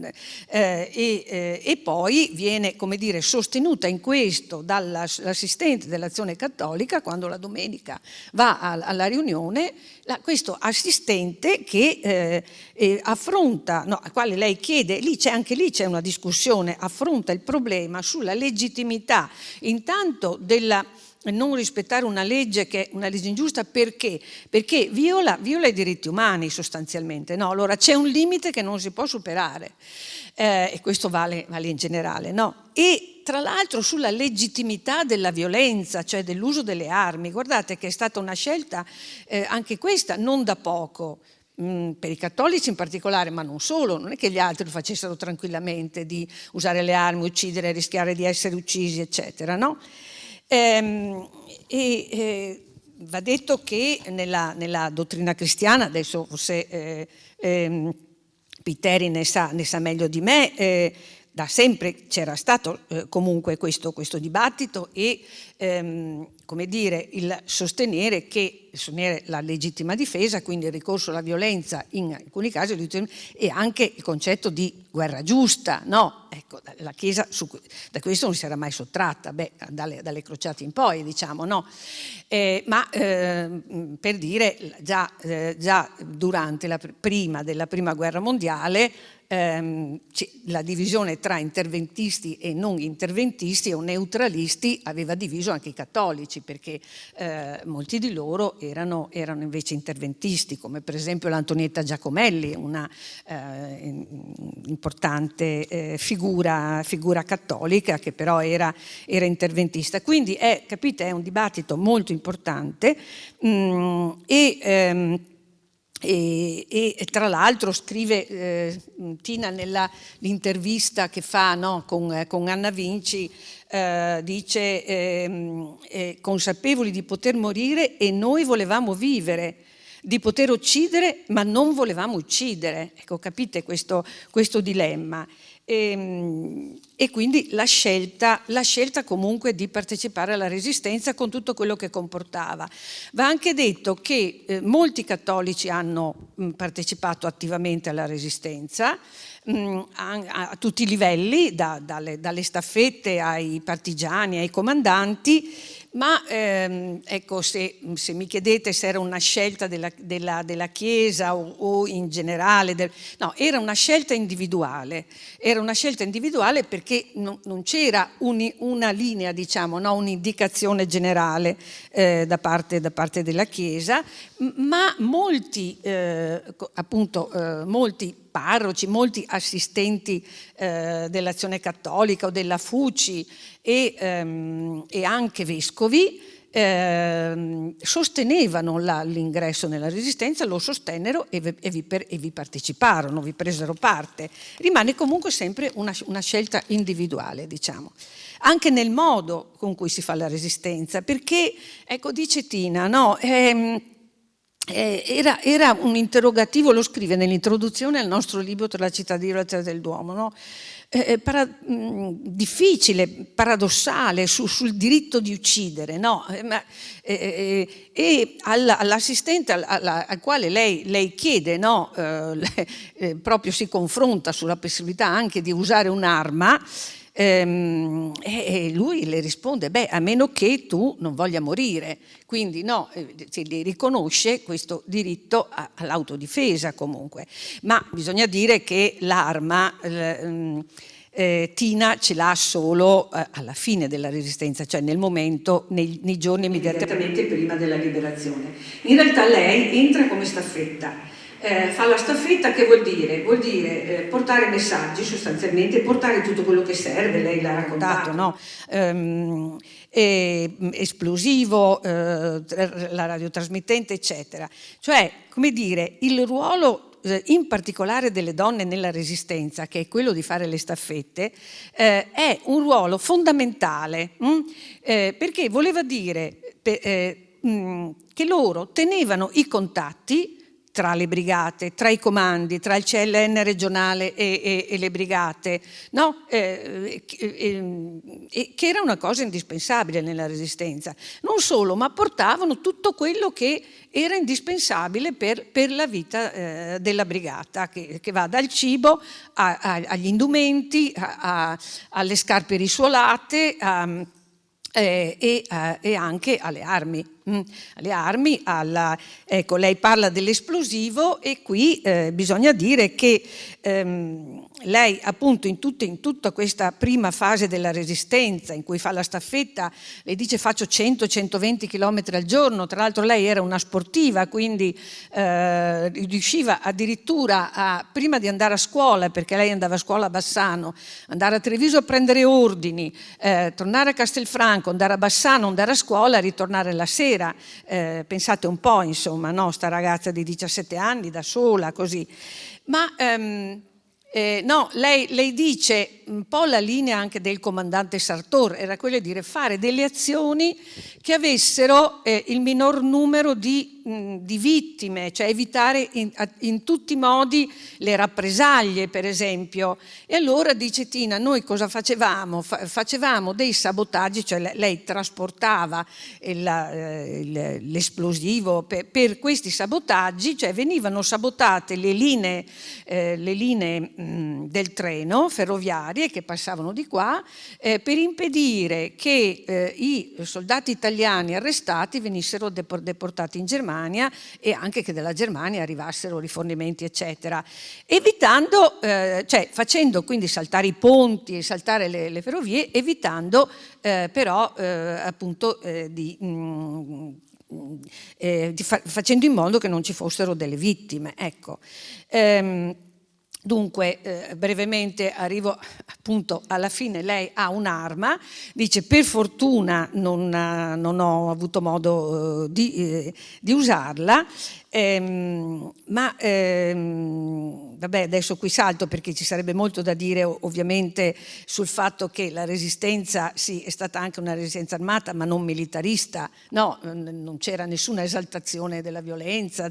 e poi viene, come dire, sostenuta in questo dall'assistente dell'Azione Cattolica quando la domenica va alla riunione, questo assistente che affronta, no, a quale lei chiede, anche lì c'è una discussione, affronta il problema sulla legittimità intanto della non rispettare una legge che è una legge ingiusta perché viola i diritti umani sostanzialmente, no? Allora c'è un limite che non si può superare e questo vale in generale, no? E tra l'altro sulla legittimità della violenza, cioè dell'uso delle armi, guardate che è stata una scelta anche questa non da poco, per i cattolici in particolare, ma non solo, non è che gli altri lo facessero tranquillamente di usare le armi, uccidere, rischiare di essere uccisi, eccetera, no? Va detto che nella dottrina cristiana, adesso forse Piteri ne sa meglio di me, da sempre c'era stato comunque questo dibattito e come dire il sostenere la legittima difesa, quindi il ricorso alla violenza in alcuni casi e anche il concetto di guerra giusta, no? Ecco, la Chiesa da questo non si era mai sottratta, dalle crociate in poi, diciamo, no? Ma per dire già durante prima della Prima Guerra Mondiale la divisione tra interventisti e non interventisti o neutralisti aveva diviso anche i cattolici perché molti di loro erano invece interventisti, come per esempio l'Antonietta Giacomelli, una importante figura cattolica che però era interventista. Quindi capite, è un dibattito molto importante e tra l'altro scrive Tina nell'intervista che fa, no, con Anna Vinci, dice consapevoli di poter morire e noi volevamo vivere, di poter uccidere ma non volevamo uccidere. Ecco, capite questo dilemma. E quindi la scelta comunque di partecipare alla Resistenza con tutto quello che comportava. Va anche detto che molti cattolici hanno partecipato attivamente alla Resistenza, a tutti i livelli, dalle staffette ai partigiani, ai comandanti, ma ecco, se mi chiedete se era una scelta della Chiesa o in generale, no, era una scelta individuale. Era una scelta individuale perché non c'era una linea, diciamo, no, un'indicazione generale da parte della Chiesa, ma molti parroci, molti assistenti dell'Azione Cattolica o della FUCI e anche vescovi sostenevano l'ingresso nella Resistenza, lo sostennero e vi parteciparono, vi presero parte. Rimane comunque sempre una scelta individuale, diciamo, anche nel modo con cui si fa la Resistenza, perché, ecco, dice Tina, no, era un interrogativo, lo scrive nell'introduzione al nostro libro Tra la città di Dio e la terra del Duomo, no? Difficile, paradossale sul diritto di uccidere, no? E all'assistente al quale lei chiede, no? Proprio si confronta sulla possibilità anche di usare un'arma. E lui le risponde: beh, a meno che tu non voglia morire. Quindi no, si riconosce questo diritto all'autodifesa comunque, ma bisogna dire che l'arma Tina ce l'ha solo alla fine della Resistenza, cioè nel momento, nei giorni immediatamente prima della liberazione. In realtà lei entra come staffetta. Fa la staffetta, che vuol dire? Vuol dire portare messaggi, sostanzialmente, portare tutto quello che serve, lei l'ha raccontato, no? Esplosivo, la radiotrasmittente, eccetera. Cioè, come dire, il ruolo in particolare delle donne nella Resistenza, che è quello di fare le staffette, è un ruolo fondamentale, perché voleva dire che loro tenevano i contatti tra le brigate, tra i comandi, tra il CLN regionale e le brigate, no? Che era una cosa indispensabile nella Resistenza. Non solo, ma portavano tutto quello che era indispensabile per la vita della brigata, che va dal cibo agli indumenti, alle scarpe risuolate, e anche alle armi. Ecco, lei parla dell'esplosivo e qui bisogna dire che lei appunto in tutta questa prima fase della Resistenza, in cui fa la staffetta, le dice faccio 100-120 km al giorno. Tra l'altro lei era una sportiva, quindi riusciva addirittura prima di andare a scuola, perché lei andava a scuola a Bassano, andare a Treviso a prendere ordini, tornare a Castelfranco, andare a Bassano, andare a scuola, ritornare la sera. Pensate un po', insomma, no? Sta ragazza di 17 anni da sola, così. Ma no, lei dice un po' la linea anche del comandante Sartor, era quella di fare delle azioni che avessero il minor numero di vittime, cioè evitare in tutti i modi le rappresaglie, per esempio. E allora, dice Tina, noi cosa facevamo? Facevamo dei sabotaggi, cioè lei trasportava l'esplosivo per questi sabotaggi, cioè venivano sabotate le linee del treno ferroviarie che passavano di qua per impedire che i soldati italiani arrestati venissero deportati in Germania e anche che dalla Germania arrivassero rifornimenti, eccetera, evitando, cioè facendo quindi saltare i ponti e saltare le ferrovie, evitando però appunto facendo in modo che non ci fossero delle vittime. Ecco. Dunque, brevemente arrivo appunto alla fine. Lei ha un'arma, dice: per fortuna non ho avuto modo di usarla, vabbè, adesso qui salto perché ci sarebbe molto da dire ovviamente sul fatto che la resistenza sì è stata anche una resistenza armata ma non militarista, no, non c'era nessuna esaltazione della violenza,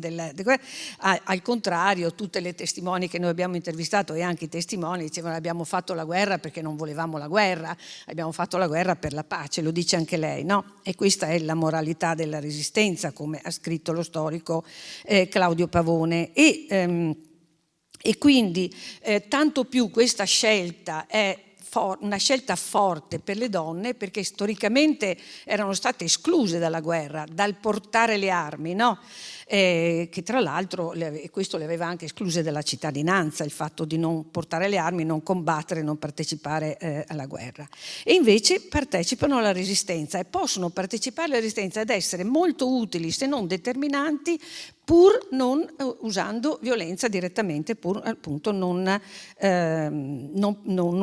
al contrario, tutte le testimoni che noi abbiamo intervistato e anche i testimoni dicevano: abbiamo fatto la guerra perché non volevamo la guerra, abbiamo fatto la guerra per la pace, lo dice anche lei, no? E questa è la moralità della resistenza, come ha scritto lo storico Claudio Pavone. E quindi tanto più questa scelta è una scelta forte per le donne, perché storicamente erano state escluse dalla guerra, dal portare le armi, no? Che tra l'altro questo le aveva anche escluse dalla cittadinanza, il fatto di non portare le armi, non combattere, non partecipare alla guerra. E invece partecipano alla resistenza e possono partecipare alla resistenza ed essere molto utili, se non determinanti, pur non usando violenza direttamente, pur appunto non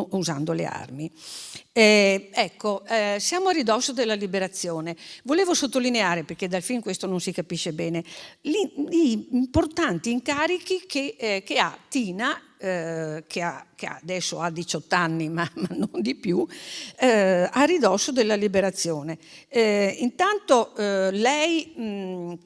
usando le armi. Siamo a ridosso della liberazione. Volevo sottolineare, perché dal film questo non si capisce bene, gli importanti incarichi che ha Tina, che adesso ha 18 anni ma non di più, a ridosso della liberazione. Intanto lei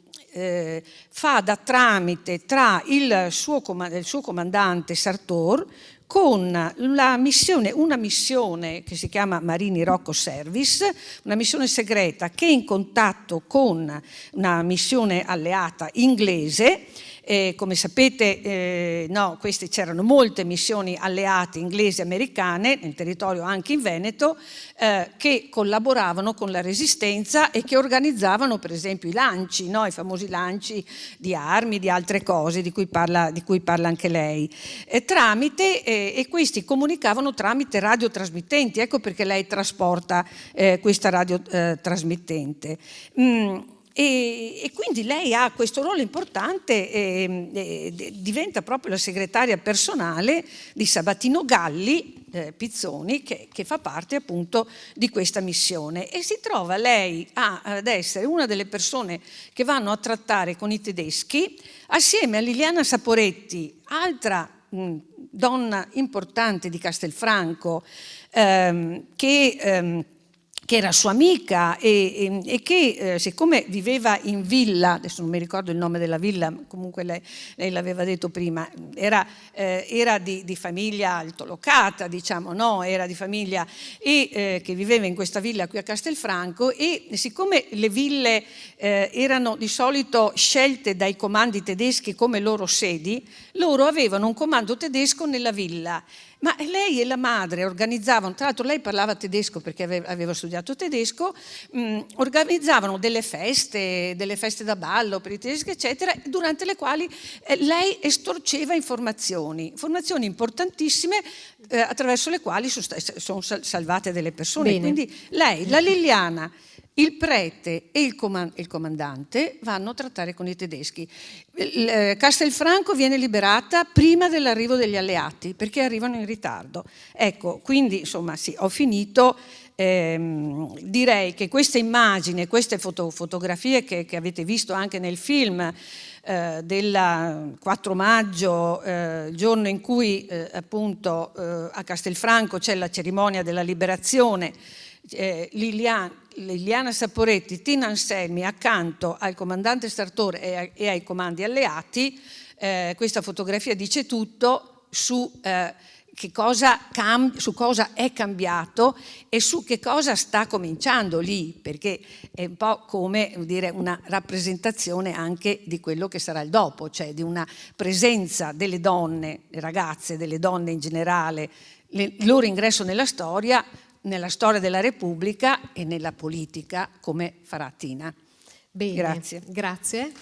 fa da tramite tra il suo comandante Sartor con una missione che si chiama Marini Rocco Service, una missione segreta che è in contatto con una missione alleata inglese. Come sapete, c'erano molte missioni alleate inglesi e americane nel territorio, anche in Veneto, che collaboravano con la resistenza e che organizzavano per esempio i lanci, no? I famosi lanci di armi, di altre cose di cui parla anche lei, e questi comunicavano tramite radiotrasmittenti. Ecco perché lei trasporta questa radiotrasmittente. E quindi lei ha questo ruolo importante e diventa proprio la segretaria personale di Sabatino Galli Pizzoni, che fa parte appunto di questa missione, e si trova lei ad essere una delle persone che vanno a trattare con i tedeschi assieme a Liliana Saporetti, altra donna importante di Castelfranco, che era sua amica e che siccome viveva in villa, adesso non mi ricordo il nome della villa, comunque lei l'aveva detto prima, era di famiglia altolocata, diciamo, no? Era di famiglia e che viveva in questa villa qui a Castelfranco, e siccome le ville erano di solito scelte dai comandi tedeschi come loro sedi, loro avevano un comando tedesco nella villa. Ma lei e la madre organizzavano, tra l'altro lei parlava tedesco perché aveva studiato tedesco, organizzavano delle feste da ballo per i tedeschi, eccetera, durante le quali lei estorceva informazioni importantissime attraverso le quali sono salvate delle persone. Bene. Quindi lei, la Liliana, il prete e il comandante vanno a trattare con i tedeschi. Castelfranco viene liberata prima dell'arrivo degli alleati perché arrivano in ritardo. Ecco, quindi insomma sì, ho finito. Direi che queste immagini, queste fotografie che avete visto anche nel film del 4 maggio, il giorno in cui appunto a Castelfranco c'è la cerimonia della liberazione, Liliana Saporetti, Tina Anselmi accanto al comandante Sartor e ai comandi alleati, questa fotografia dice tutto su su cosa è cambiato e su che cosa sta cominciando lì, perché è un po' come dire una rappresentazione anche di quello che sarà il dopo, cioè di una presenza delle donne, le ragazze, delle donne in generale, il loro ingresso nella storia della Repubblica e nella politica, come farà Tina. Bene, Grazie.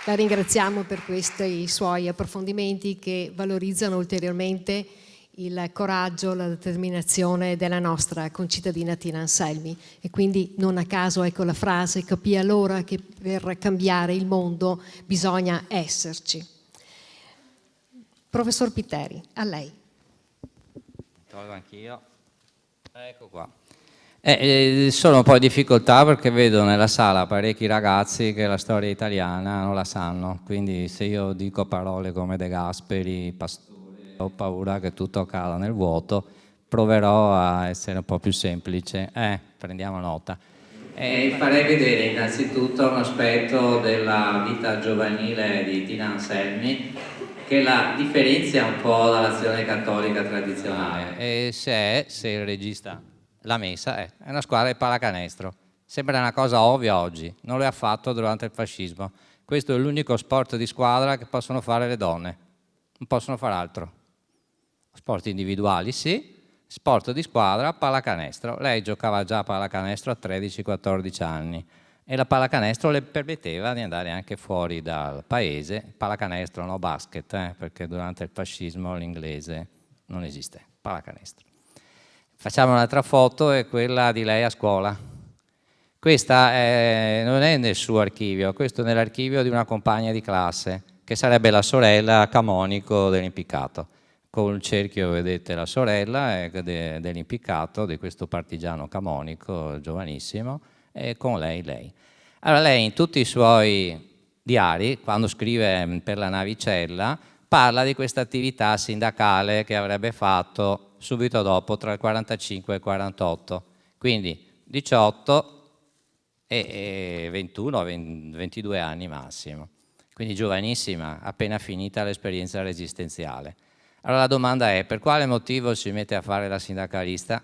La ringraziamo per questi suoi approfondimenti che valorizzano ulteriormente il coraggio, la determinazione della nostra concittadina Tina Anselmi, e quindi non a caso ecco la frase: capì allora che per cambiare il mondo bisogna esserci. Professor Pitteri, a lei. Tolgo anch'io. Ecco qua. Sono un po' in difficoltà perché vedo nella sala parecchi ragazzi che la storia italiana non la sanno, quindi se io dico parole come De Gasperi, Pastore, ho paura che tutto cada nel vuoto. Proverò a essere un po' più semplice. Prendiamo nota. Farei vedere innanzitutto un aspetto della vita giovanile di Tina Anselmi che la differenzia un po' dall'azione cattolica tradizionale. E se il regista l'ha messa, è una squadra di pallacanestro. Sembra una cosa ovvia oggi, non lo ha fatto durante il fascismo. Questo è l'unico sport di squadra che possono fare le donne, non possono fare altro. Sport individuali sì, sport di squadra, pallacanestro. Lei giocava già a pallacanestro a 13-14 anni e la pallacanestro le permetteva di andare anche fuori dal paese. Pallacanestro, no basket, perché durante il fascismo l'inglese non esiste, pallacanestro. Facciamo un'altra foto, è quella di lei a scuola. Questa non è nel suo archivio, questo è nell'archivio di una compagna di classe, che sarebbe la sorella Camonico dell'impiccato. Con il cerchio vedete la sorella dell'impiccato, di questo partigiano Camonico, giovanissimo, e con lei. Allora lei in tutti i suoi diari, quando scrive per la Navicella, parla di questa attività sindacale che avrebbe fatto subito dopo, tra il 45 e il 48, quindi 18 e 21, 22 anni massimo, quindi giovanissima, appena finita l'esperienza resistenziale. Allora la domanda è: per quale motivo si mette a fare la sindacalista?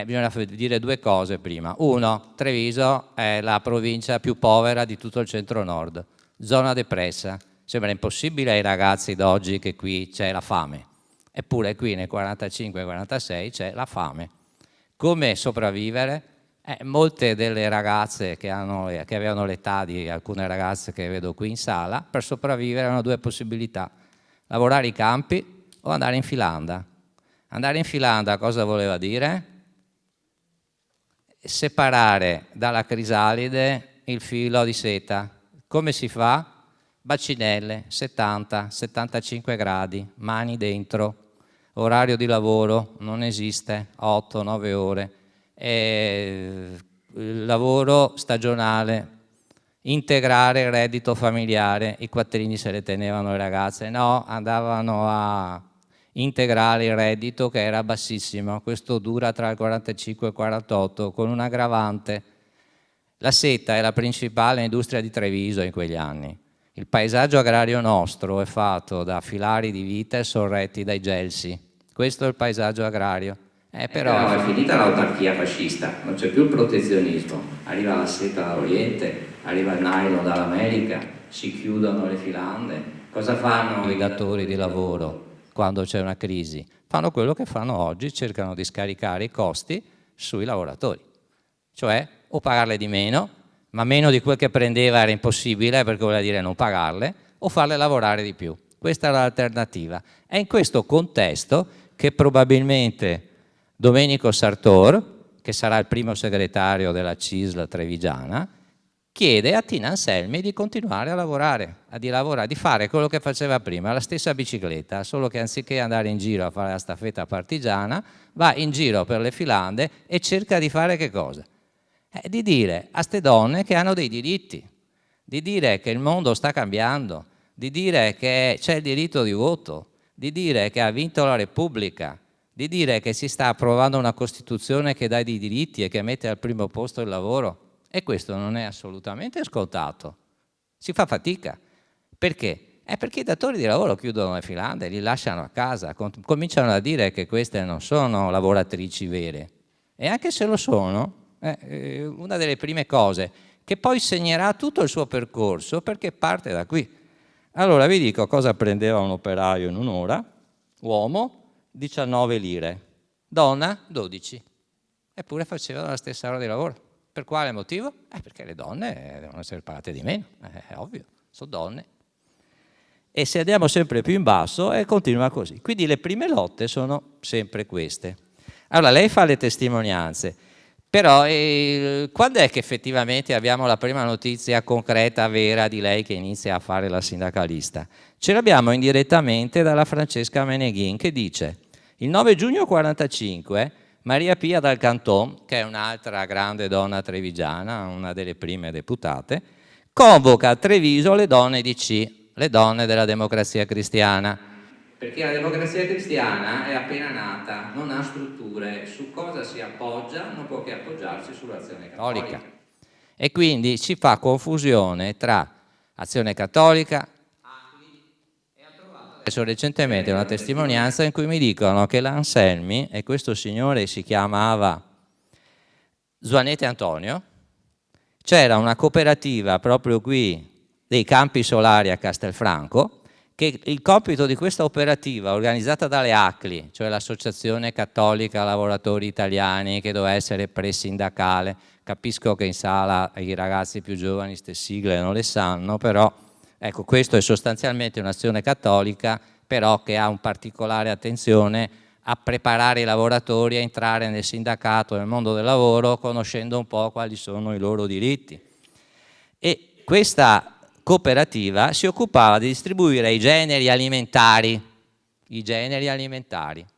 Bisogna dire due cose prima. Uno, Treviso è la provincia più povera di tutto il centro-nord, zona depressa. Sembra impossibile ai ragazzi d'oggi che qui c'è la fame. Eppure qui nel 45-46 c'è la fame. Come sopravvivere? Molte delle ragazze che avevano l'età di alcune ragazze che vedo qui in sala, per sopravvivere hanno due possibilità: lavorare i campi o andare in Finlandia. Andare in Finlandia cosa voleva dire? Separare dalla crisalide il filo di seta. Come si fa? Bacinelle, 70-75 gradi, mani dentro, orario di lavoro non esiste, 8-9 ore, lavoro stagionale, integrare il reddito familiare. I quattrini se le tenevano le ragazze, no, andavano a integrare il reddito che era bassissimo. Questo dura tra il 45 e il 48, con un aggravante: la seta è la principale industria di Treviso in quegli anni. Il paesaggio agrario nostro è fatto da filari di vite sorretti dai gelsi. Questo è il paesaggio agrario. Però è finita l'autarchia fascista, non c'è più il protezionismo. Arriva la seta dall'Oriente, arriva il nylon dall'America, si chiudono le filande. Cosa fanno i datori di lavoro quando c'è una crisi? Fanno quello che fanno oggi, cercano di scaricare i costi sui lavoratori. Cioè, o pagarle di meno, ma meno di quel che prendeva era impossibile, perché voleva dire non pagarle, o farle lavorare di più. Questa è l'alternativa. È in questo contesto che probabilmente Domenico Sartor, che sarà il primo segretario della CISL trevigiana, chiede a Tina Anselmi di continuare a lavorare, di fare quello che faceva prima, la stessa bicicletta, solo che anziché andare in giro a fare la staffetta partigiana, va in giro per le filande e cerca di fare che cosa? Di dire a ste donne che hanno dei diritti, di dire che il mondo sta cambiando, di dire che c'è il diritto di voto, di dire che ha vinto la Repubblica, di dire che si sta approvando una Costituzione che dà dei diritti e che mette al primo posto il lavoro. E questo non è assolutamente scontato. Si fa fatica. Perché? Perché i datori di lavoro chiudono le filande, li lasciano a casa, cominciano a dire che queste non sono lavoratrici vere. E anche se lo sono, una delle prime cose che poi segnerà tutto il suo percorso, perché parte da qui. Allora vi dico cosa prendeva un operaio in un'ora: uomo 19 lire, donna 12, eppure facevano la stessa ora di lavoro. Per quale motivo? Perché le donne devono essere pagate di meno, è ovvio, sono donne. e se andiamo sempre più in basso continua così. Quindi le prime lotte sono sempre queste. Allora lei fa le testimonianze, però quando è che effettivamente abbiamo la prima notizia concreta, vera di lei che inizia a fare la sindacalista? Ce l'abbiamo indirettamente dalla Francesca Meneghin che dice: il 9 giugno 1945 Maria Pia dal Canton, che è un'altra grande donna trevigiana, una delle prime deputate, convoca a Treviso le donne di C, le donne della Democrazia Cristiana. Perché la Democrazia Cristiana è appena nata, non ha strutture, su cosa si appoggia? Non può che appoggiarsi sull'Azione Cattolica. E quindi ci fa confusione tra Azione Cattolica, e ha trovato adesso recentemente una testimonianza in cui mi dicono che l'Anselmi, e questo signore si chiamava Zuanete Antonio, c'era una cooperativa proprio qui dei Campi Solari a Castelfranco, che il compito di questa operativa organizzata dalle ACLI, cioè l'Associazione Cattolica Lavoratori Italiani, che doveva essere presindacale, capisco che in sala i ragazzi più giovani ste sigle non le sanno, però ecco, questo è sostanzialmente un'azione cattolica, però che ha un particolare attenzione a preparare i lavoratori a entrare nel sindacato, nel mondo del lavoro, conoscendo un po' quali sono i loro diritti. E questa cooperativa si occupava di distribuire i generi alimentari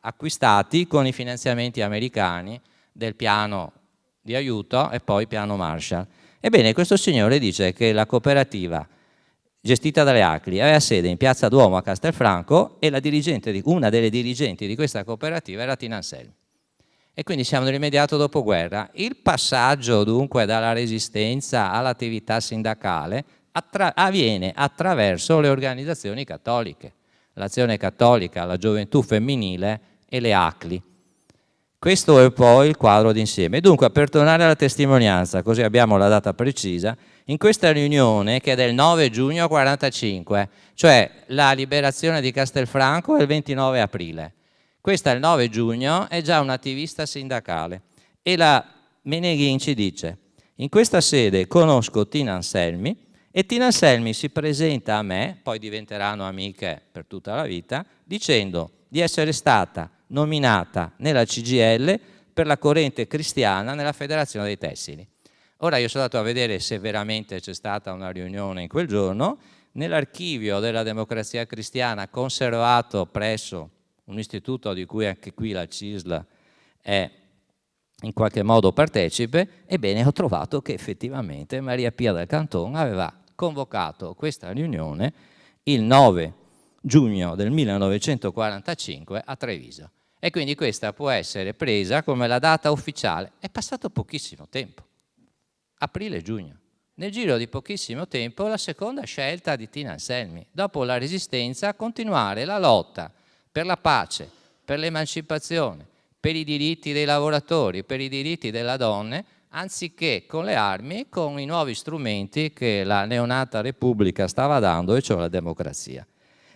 acquistati con i finanziamenti americani del piano di aiuto e poi piano Marshall. Ebbene, questo signore dice che la cooperativa gestita dalle ACLI aveva sede in Piazza Duomo a Castelfranco e una delle dirigenti di questa cooperativa era Tina Anselmi. E quindi siamo nell'immediato dopoguerra. Il passaggio dunque dalla resistenza all'attività sindacale avviene attraverso le organizzazioni cattoliche, l'Azione Cattolica, la Gioventù Femminile e le ACLI. Questo è poi il quadro d'insieme. Dunque, per tornare alla testimonianza, così abbiamo la data precisa, in questa riunione che è del 9 giugno 1945, cioè la liberazione di Castelfranco è il 29 aprile, questa è il 9 giugno, è già un'attivista sindacale e la Meneghin ci dice: in questa sede conosco Tina Anselmi e Tina Anselmi si presenta a me, poi diventeranno amiche per tutta la vita, dicendo di essere stata nominata nella CGIL per la corrente cristiana nella Federazione dei Tessili. Ora io sono andato a vedere se veramente c'è stata una riunione in quel giorno. Nell'archivio della Democrazia Cristiana conservato presso un istituto di cui anche qui la CISL è in qualche modo partecipe, ebbene ho trovato che effettivamente Maria Pia dal Canton aveva convocato questa riunione il 9 giugno del 1945 a Treviso. E quindi questa può essere presa come la data ufficiale. È passato pochissimo tempo, aprile-giugno. Nel giro di pochissimo tempo la seconda scelta di Tina Anselmi, dopo la resistenza, continuare la lotta per la pace, per l'emancipazione, per i diritti dei lavoratori, per i diritti della donna, anziché con le armi, con i nuovi strumenti che la neonata Repubblica stava dando, e cioè la democrazia.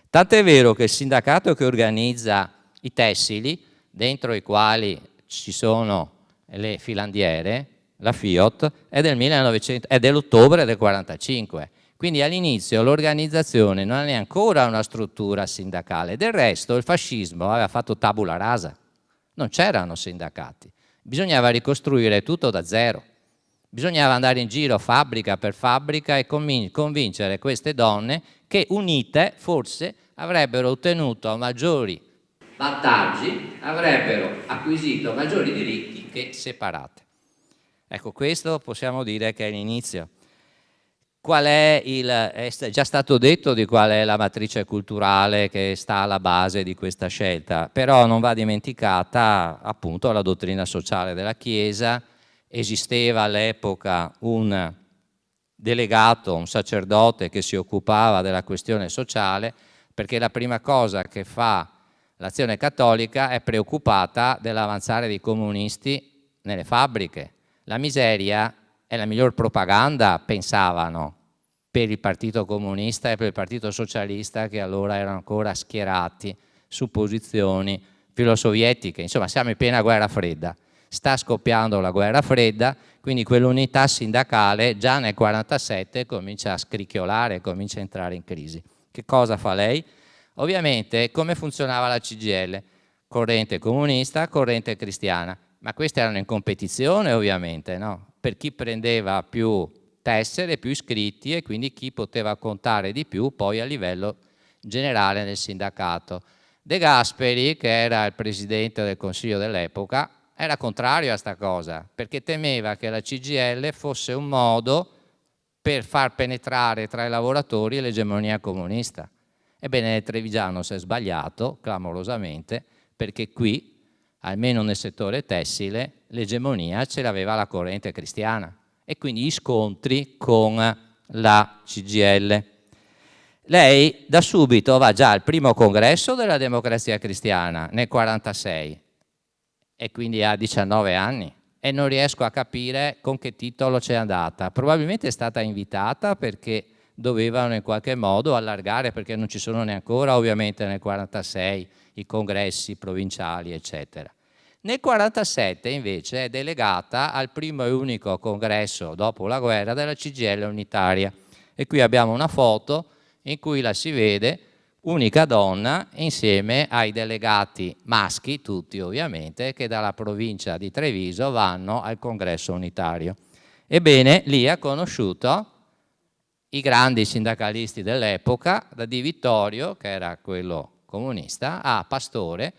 Tant'è vero che il sindacato che organizza i tessili, dentro i quali ci sono le filandiere, la FIOT, è dell'ottobre del 1945. Quindi all'inizio l'organizzazione non è ancora una struttura sindacale. Del resto il fascismo aveva fatto tabula rasa, non c'erano sindacati. Bisognava ricostruire tutto da zero. Bisognava andare in giro fabbrica per fabbrica e convincere queste donne che unite forse avrebbero ottenuto maggiori vantaggi, avrebbero acquisito maggiori diritti che separate. Ecco, questo possiamo dire che è l'inizio. È già stato detto di qual è la matrice culturale che sta alla base di questa scelta, però non va dimenticata appunto la dottrina sociale della Chiesa. Esisteva all'epoca un delegato, un sacerdote che si occupava della questione sociale, perché la prima cosa che fa l'Azione Cattolica è preoccupata dell'avanzare dei comunisti nelle fabbriche. La miseria è la miglior propaganda, pensavano, per il Partito Comunista e per il Partito Socialista, che allora erano ancora schierati su posizioni filosovietiche. Insomma, siamo in piena guerra fredda. Sta scoppiando la guerra fredda, quindi quell'unità sindacale già nel 1947 comincia a scricchiolare, comincia a entrare in crisi. Che cosa fa lei? Ovviamente come funzionava la CGIL? Corrente comunista, corrente cristiana, ma queste erano in competizione ovviamente, no? Per chi prendeva più tessere, più iscritti e quindi chi poteva contare di più poi a livello generale nel sindacato. De Gasperi, che era il presidente del Consiglio dell'epoca, era contrario a sta cosa, perché temeva che la CGIL fosse un modo per far penetrare tra i lavoratori l'egemonia comunista. Ebbene, nel Trevigiano si è sbagliato clamorosamente, perché qui, almeno nel settore tessile, l'egemonia ce l'aveva la corrente cristiana e quindi gli scontri con la CGIL. Lei da subito va già al primo congresso della Democrazia Cristiana nel 1946 e quindi ha 19 anni e non riesco a capire con che titolo c'è andata. Probabilmente è stata invitata perché dovevano in qualche modo allargare, perché non ci sono neanche ancora ovviamente nel 1946 i congressi provinciali eccetera. Nel 1947 invece è delegata al primo e unico congresso dopo la guerra della CGIL unitaria e qui abbiamo una foto in cui la si vede unica donna insieme ai delegati maschi, tutti ovviamente, che dalla provincia di Treviso vanno al congresso unitario. Ebbene, lì ha conosciuto i grandi sindacalisti dell'epoca, da Di Vittorio, che era quello comunista, a Pastore,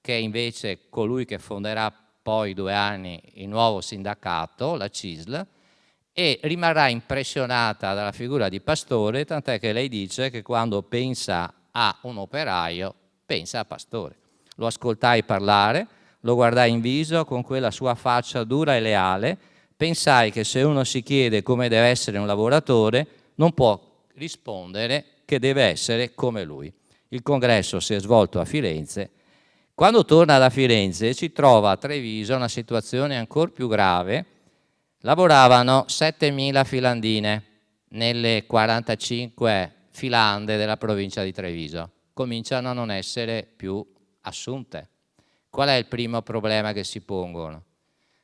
che è invece colui che fonderà poi 2 anni il nuovo sindacato, la CISL, e rimarrà impressionata dalla figura di Pastore, tant'è che lei dice che quando pensa a un operaio, pensa a Pastore. Lo ascoltai parlare, lo guardai in viso con quella sua faccia dura e leale, pensai che se uno si chiede come deve essere un lavoratore, non può rispondere che deve essere come lui. Il congresso si è svolto a Firenze. Quando torna da Firenze ci trova a Treviso una situazione ancora più grave. Lavoravano 7.000 filandine nelle 45 filande della provincia di Treviso. Cominciano a non essere più assunte. Qual è il primo problema che si pongono?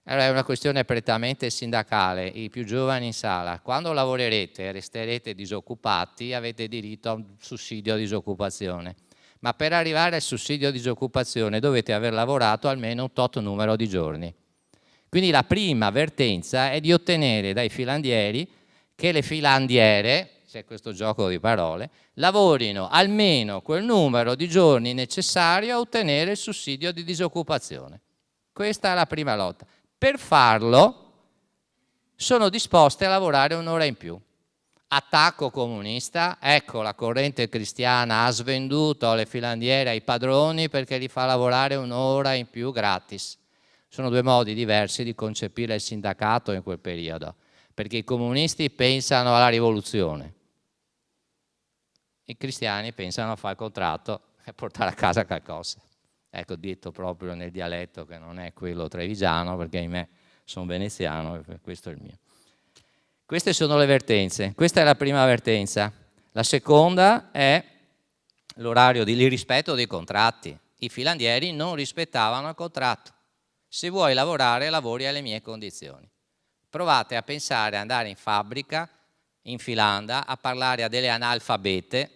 Allora, è una questione prettamente sindacale. I più giovani in sala, quando lavorerete e resterete disoccupati, avete diritto a un sussidio di disoccupazione. Ma per arrivare al sussidio di disoccupazione dovete aver lavorato almeno un tot numero di giorni. Quindi la prima avvertenza è di ottenere dai filandieri che le filandiere, c'è questo gioco di parole, lavorino almeno quel numero di giorni necessario a ottenere il sussidio di disoccupazione. Questa è la prima lotta. Per farlo sono disposte a lavorare un'ora in più. Attacco comunista, ecco la corrente cristiana ha svenduto le filandiere ai padroni perché li fa lavorare un'ora in più gratis. Sono 2 modi diversi di concepire il sindacato in quel periodo, perché i comunisti pensano alla rivoluzione, i cristiani pensano a fare il contratto e portare a casa qualcosa. Ecco, detto proprio nel dialetto che non è quello trevigiano, perché ahimè sono veneziano e questo è il mio. Queste sono le avvertenze. Questa è la prima avvertenza. La seconda è l'orario di rispetto dei contratti. I filandieri non rispettavano il contratto. Se vuoi lavorare, lavori alle mie condizioni. Provate a pensare ad andare in fabbrica, in Finlandia, a parlare a delle analfabete,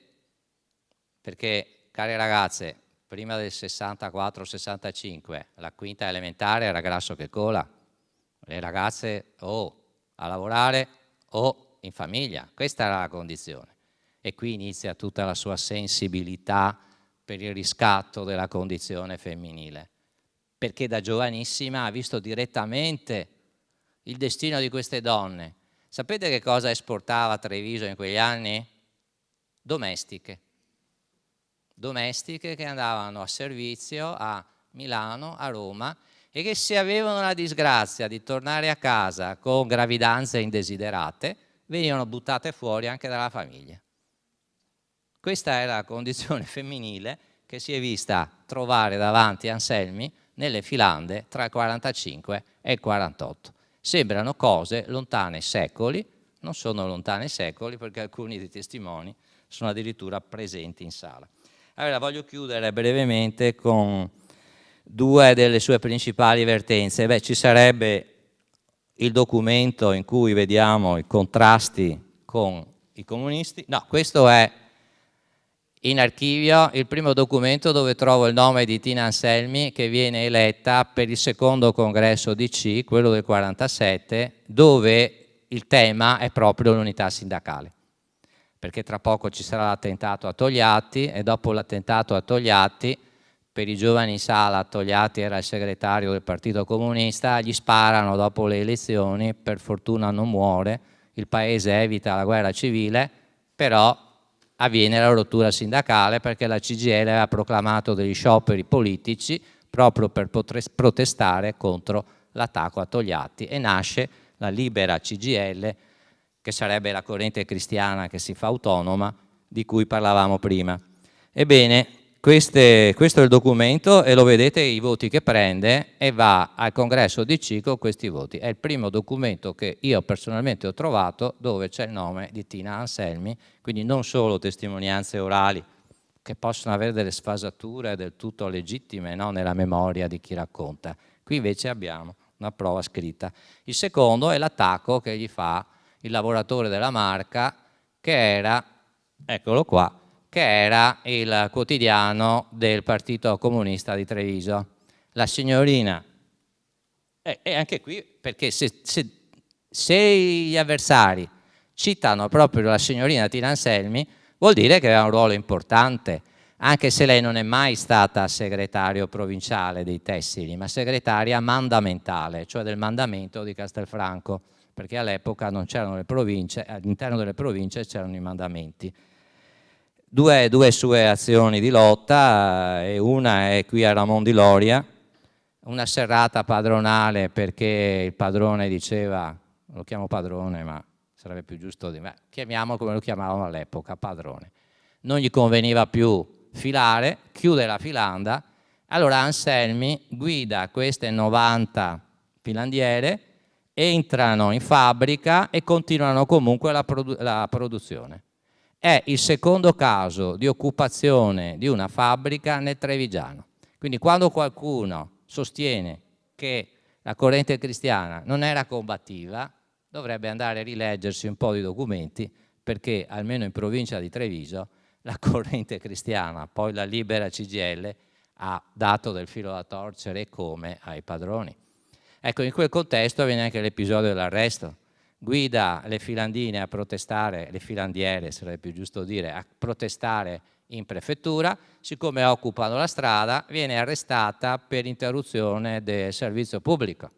perché, care ragazze, prima del 64-65, la quinta elementare era grasso che cola. Le ragazze a lavorare o in famiglia, questa era la condizione. E qui inizia tutta la sua sensibilità per il riscatto della condizione femminile, perché da giovanissima ha visto direttamente il destino di queste donne. Sapete che cosa esportava Treviso in quegli anni? Domestiche. Domestiche che andavano a servizio a Milano, a Roma, e che se avevano la disgrazia di tornare a casa con gravidanze indesiderate, venivano buttate fuori anche dalla famiglia. Questa era la condizione femminile che si è vista trovare davanti a Anselmi nelle filande tra il 45 e il 48. Sembrano cose lontane secoli, non sono lontane secoli perché alcuni dei testimoni sono addirittura presenti in sala. Allora voglio chiudere brevemente con 2 delle sue principali avvertenze. Ci sarebbe il documento in cui vediamo i contrasti con i comunisti. No, questo è in archivio il primo documento dove trovo il nome di Tina Anselmi, che viene eletta per il secondo congresso DC, quello del 47, dove il tema è proprio l'unità sindacale. Perché tra poco ci sarà l'attentato a Togliatti e dopo l'attentato a Togliatti, per i giovani in sala, Togliatti era il segretario del Partito Comunista, gli sparano dopo le elezioni, per fortuna non muore, il paese evita la guerra civile, però avviene la rottura sindacale perché la CGIL aveva proclamato degli scioperi politici proprio per protestare contro l'attacco a Togliatti e nasce la Libera CGIL, che sarebbe la corrente cristiana che si fa autonoma, di cui parlavamo prima. Ebbene, questo è il documento e lo vedete i voti che prende e va al congresso DC con questi voti. È il primo documento che io personalmente ho trovato dove c'è il nome di Tina Anselmi, quindi non solo testimonianze orali che possono avere delle sfasature del tutto legittime, no? Nella memoria di chi racconta. Qui invece abbiamo una prova scritta. Il secondo è l'attacco che gli fa il lavoratore della Marca, che era, eccolo qua, che era il quotidiano del Partito Comunista di Treviso. La signorina, e anche qui, perché se gli avversari citano proprio la signorina Tina Anselmi, vuol dire che aveva un ruolo importante, anche se lei non è mai stata segretario provinciale dei tessili, ma segretaria mandamentale, cioè del mandamento di Castelfranco, perché all'epoca non c'erano le province, all'interno delle province c'erano i mandamenti. Due sue azioni di lotta, e una è qui a Ramon di Loria, una serrata padronale perché il padrone diceva, lo chiamo padrone ma sarebbe più giusto dire, chiamiamolo come lo chiamavano all'epoca, padrone. Non gli conveniva più filare, chiude la filanda, allora Anselmi guida queste 90 filandiere, entrano in fabbrica e continuano comunque la produzione. È il secondo caso di occupazione di una fabbrica nel Trevigiano. Quindi quando qualcuno sostiene che la corrente cristiana non era combattiva, dovrebbe andare a rileggersi un po' di documenti, perché almeno in provincia di Treviso la corrente cristiana, poi la Libera CGIL, ha dato del filo da torcere come ai padroni. Ecco, in quel contesto avviene anche l'episodio dell'arresto. Guida le filandine a protestare, le filandiere sarebbe più giusto dire, a protestare in prefettura, siccome occupano la strada, viene arrestata per interruzione del servizio pubblico.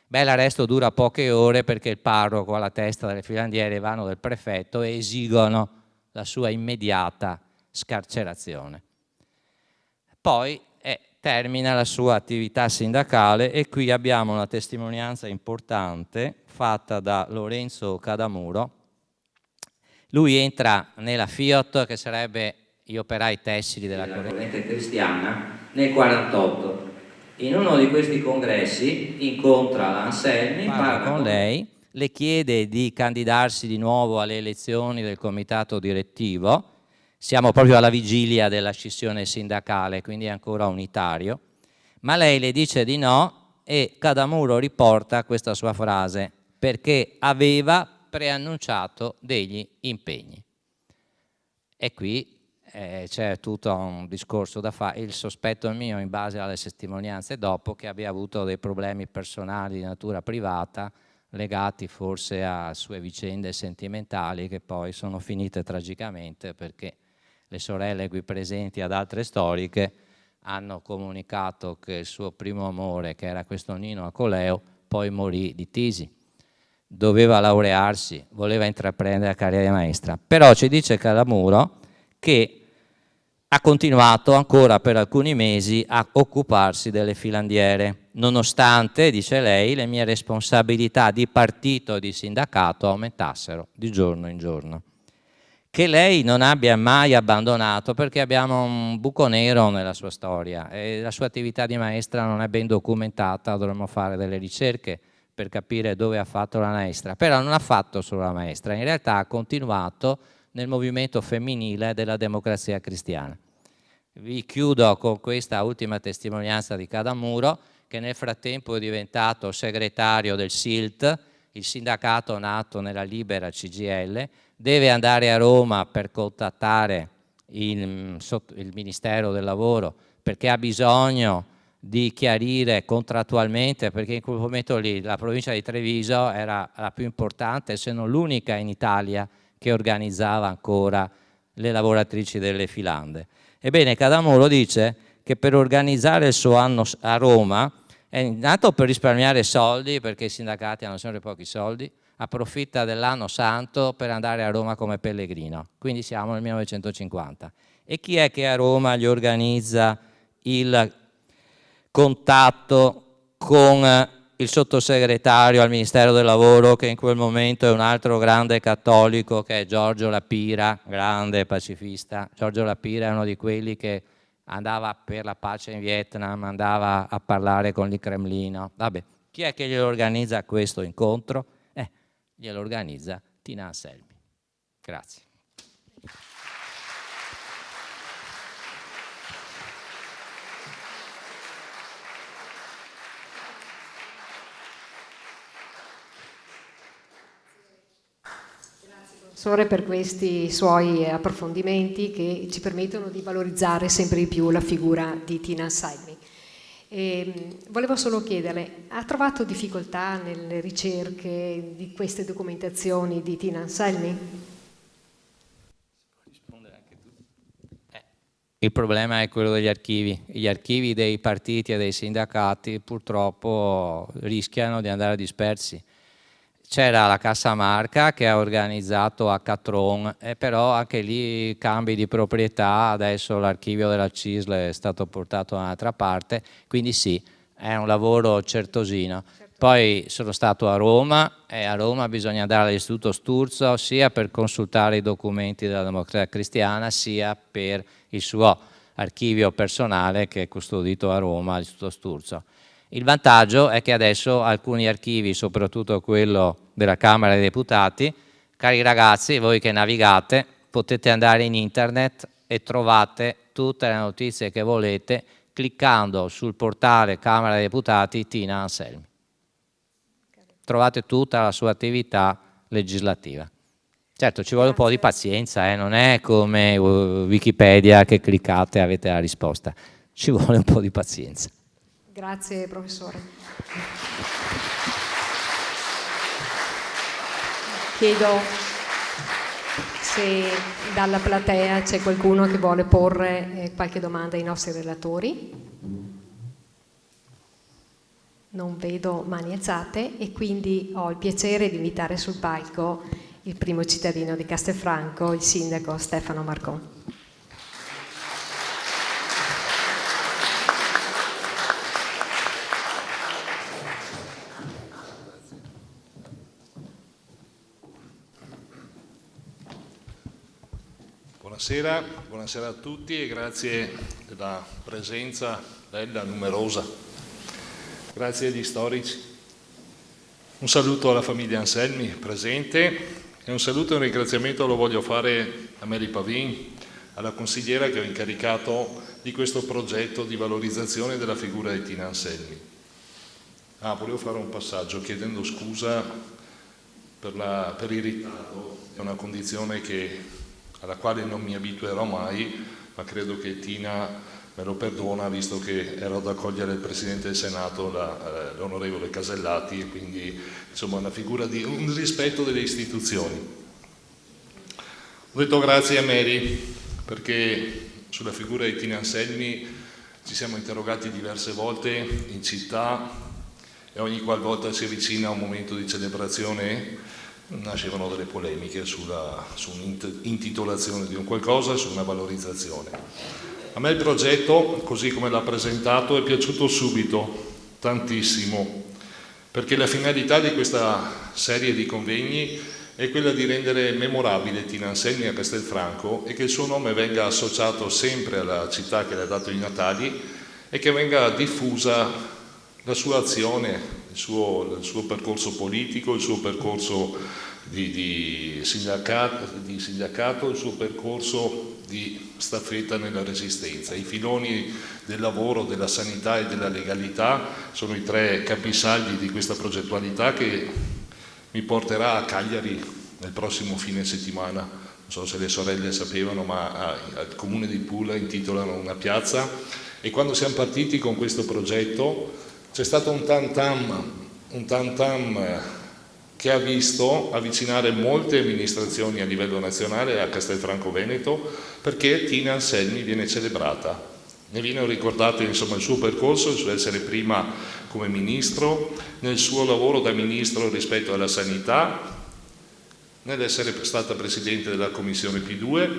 Beh, l'arresto dura poche ore perché il parroco alla testa delle filandiere vanno dal prefetto e esigono la sua immediata scarcerazione. Poi termina la sua attività sindacale e qui abbiamo una testimonianza importante fatta da Lorenzo Cadamuro. Lui entra nella FIOT, che sarebbe gli operai tessili della corrente cristiana, nel 1948. In uno di questi congressi incontra l'Anselmi, parla con lei, le chiede di candidarsi di nuovo alle elezioni del comitato direttivo. Siamo proprio alla vigilia della scissione sindacale, quindi è ancora unitario, ma lei le dice di no e Cadamuro riporta questa sua frase, perché aveva preannunciato degli impegni. E qui c'è tutto un discorso da fare. Il sospetto mio, in base alle testimonianze dopo, che abbia avuto dei problemi personali di natura privata, legati forse a sue vicende sentimentali, che poi sono finite tragicamente perché le sorelle qui presenti ad altre storiche hanno comunicato che il suo primo amore, che era questo Nino Acoleo, poi morì di tisi. Doveva laurearsi, voleva intraprendere la carriera di maestra. Però ci dice Cadamuro che ha continuato ancora per alcuni mesi a occuparsi delle filandiere, nonostante, dice lei, le mie responsabilità di partito e di sindacato aumentassero di giorno in giorno. Che lei non abbia mai abbandonato, perché abbiamo un buco nero nella sua storia e la sua attività di maestra non è ben documentata, dovremmo fare delle ricerche per capire dove ha fatto la maestra, però non ha fatto solo la maestra, in realtà ha continuato nel movimento femminile della Democrazia Cristiana. Vi chiudo con questa ultima testimonianza di Cadamuro, che nel frattempo è diventato segretario del SILT, il sindacato nato nella Libera CGIL, deve andare a Roma per contattare il Ministero del Lavoro, perché ha bisogno di chiarire contrattualmente, perché in quel momento lì la provincia di Treviso era la più importante, se non l'unica in Italia che organizzava ancora le lavoratrici delle filande. Ebbene, Cadamolo dice che per organizzare il suo anno a Roma, è intanto per risparmiare soldi, perché i sindacati hanno sempre pochi soldi, approfitta dell'anno santo per andare a Roma come pellegrino, quindi siamo nel 1950. E chi è che a Roma gli organizza il contatto con il sottosegretario al Ministero del Lavoro, che in quel momento è un altro grande cattolico, che è Giorgio La Pira, grande pacifista? Giorgio La Pira è uno di quelli che andava per la pace in Vietnam, andava a parlare con il Cremlino. Vabbè, chi è che glielo organizza questo incontro? Glielo organizza Tina Anselmi. Grazie. Professore, per questi suoi approfondimenti che ci permettono di valorizzare sempre di più la figura di Tina Anselmi. Volevo solo chiederle, ha trovato difficoltà nelle ricerche di queste documentazioni di Tina Anselmi? Il problema è quello degli archivi. Gli archivi dei partiti e dei sindacati purtroppo rischiano di andare dispersi. C'era la Cassa Marca che ha organizzato Accatron, però anche lì cambi di proprietà, adesso l'archivio della CISL è stato portato da un'altra parte, quindi sì, è un lavoro certosino. Poi sono stato a Roma e a Roma bisogna andare all'Istituto Sturzo sia per consultare i documenti della Democrazia Cristiana sia per il suo archivio personale che è custodito a Roma all'Istituto Sturzo. Il vantaggio è che adesso alcuni archivi, soprattutto quello della Camera dei Deputati, cari ragazzi, voi che navigate, potete andare in internet e trovate tutte le notizie che volete cliccando sul portale Camera dei Deputati Tina Anselmi. Trovate tutta la sua attività legislativa. Certo, ci vuole un po' di pazienza, non è come Wikipedia che cliccate e avete la risposta. Ci vuole un po' di pazienza. Grazie professore. Chiedo se dalla platea c'è qualcuno che vuole porre qualche domanda ai nostri relatori. Non vedo mani alzate e quindi ho il piacere di invitare sul palco il primo cittadino di Castelfranco, il sindaco Stefano Marcon. Buonasera a tutti e grazie della presenza bella, numerosa. Grazie agli storici. Un saluto alla famiglia Anselmi presente e un saluto e un ringraziamento lo voglio fare a Mary Pavin, alla consigliera che ho incaricato di questo progetto di valorizzazione della figura di Tina Anselmi. Volevo fare un passaggio chiedendo scusa per il ritardo, è una condizione alla quale non mi abituerò mai, ma credo che Tina me lo perdona visto che ero ad accogliere il Presidente del Senato, l'onorevole Casellati, e quindi insomma una figura di un rispetto delle istituzioni. Ho detto grazie a Mary perché sulla figura di Tina Anselmi ci siamo interrogati diverse volte in città e ogni qualvolta si avvicina un momento di celebrazione nascevano delle polemiche su un'intitolazione di un qualcosa, su una valorizzazione. A me il progetto, così come l'ha presentato, è piaciuto subito, tantissimo, perché la finalità di questa serie di convegni è quella di rendere memorabile Tina Anselmi a Castelfranco e che il suo nome venga associato sempre alla città che le ha dato i natali e che venga diffusa la sua azione, il suo percorso politico, il suo percorso di sindacato, il suo percorso di staffetta nella resistenza. I filoni del lavoro, della sanità e della legalità sono i tre capisaldi di questa progettualità che mi porterà a Cagliari nel prossimo fine settimana non so se le sorelle sapevano, ma al comune di Pula intitolano una piazza, e quando siamo partiti con questo progetto c'è stato un tam-tam che ha visto avvicinare molte amministrazioni a livello nazionale a Castelfranco Veneto, perché Tina Anselmi viene celebrata. Ne viene ricordato insomma il suo percorso, il suo essere prima come ministro, nel suo lavoro da ministro rispetto alla sanità, nell'essere stata presidente della commissione P2,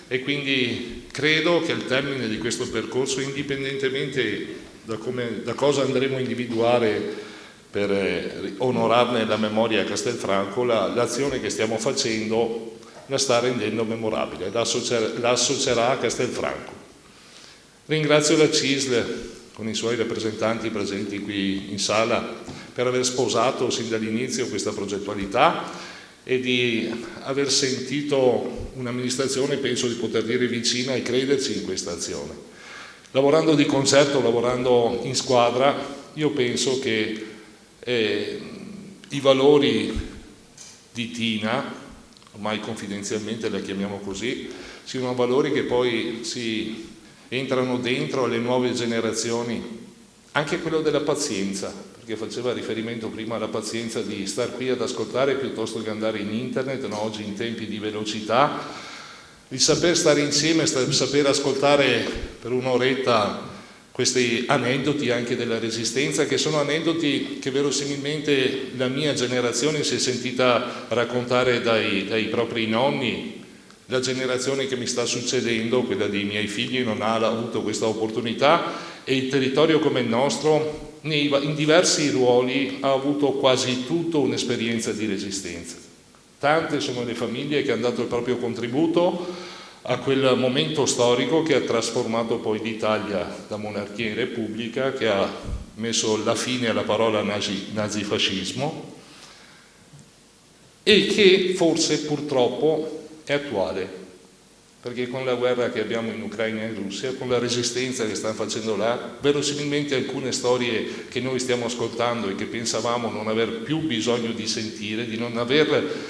e quindi credo che al termine di questo percorso, indipendentemente da cosa andremo a individuare per onorarne la memoria a Castelfranco, l'azione che stiamo facendo la sta rendendo memorabile, la associerà a Castelfranco. Ringrazio la CISL con i suoi rappresentanti presenti qui in sala per aver sposato sin dall'inizio questa progettualità e di aver sentito un'amministrazione, penso di poter dire, vicina e crederci in questa azione. Lavorando di concerto, lavorando in squadra, io penso che i valori di Tina, ormai confidenzialmente la chiamiamo così, siano valori che poi si entrano dentro alle nuove generazioni, anche quello della pazienza, perché faceva riferimento prima alla pazienza di star qui ad ascoltare piuttosto che andare in internet, no? Oggi in tempi di velocità, il saper stare insieme, saper ascoltare per un'oretta questi aneddoti anche della Resistenza, che sono aneddoti che verosimilmente la mia generazione si è sentita raccontare dai propri nonni. La generazione che mi sta succedendo, quella dei miei figli, non ha avuto questa opportunità, e il territorio come il nostro, in diversi ruoli, ha avuto quasi tutto un'esperienza di resistenza. Tante sono le famiglie che hanno dato il proprio contributo a quel momento storico che ha trasformato poi l'Italia da monarchia in repubblica, che ha messo la fine alla parola nazifascismo e che forse purtroppo è attuale, perché con la guerra che abbiamo in Ucraina e in Russia, con la resistenza che stanno facendo là, verosimilmente alcune storie che noi stiamo ascoltando e che pensavamo non aver più bisogno di sentire, di non aver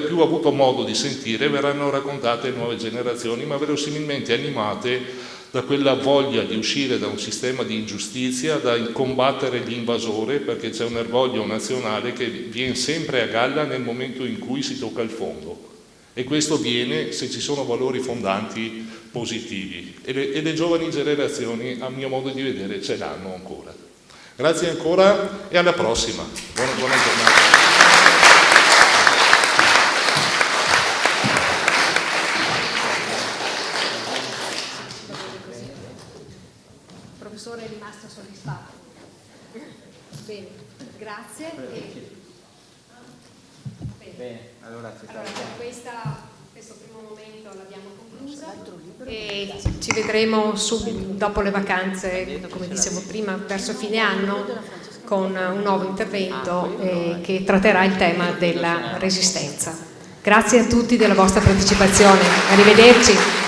più avuto modo di sentire, verranno raccontate a nuove generazioni, ma verosimilmente animate da quella voglia di uscire da un sistema di ingiustizia, da combattere l'invasore, perché c'è un orgoglio nazionale che viene sempre a galla nel momento in cui si tocca il fondo. E questo viene se ci sono valori fondanti positivi. E le giovani generazioni, a mio modo di vedere, ce l'hanno ancora. Grazie ancora e alla prossima. Buona giornata. Il professore è rimasto soddisfatto. Bene, grazie. Bene. Allora per questo primo momento l'abbiamo conclusa e ci vedremo dopo le vacanze, come dicevo prima, verso fine anno, con un nuovo intervento che tratterà il tema della resistenza. Grazie a tutti della vostra partecipazione. Arrivederci.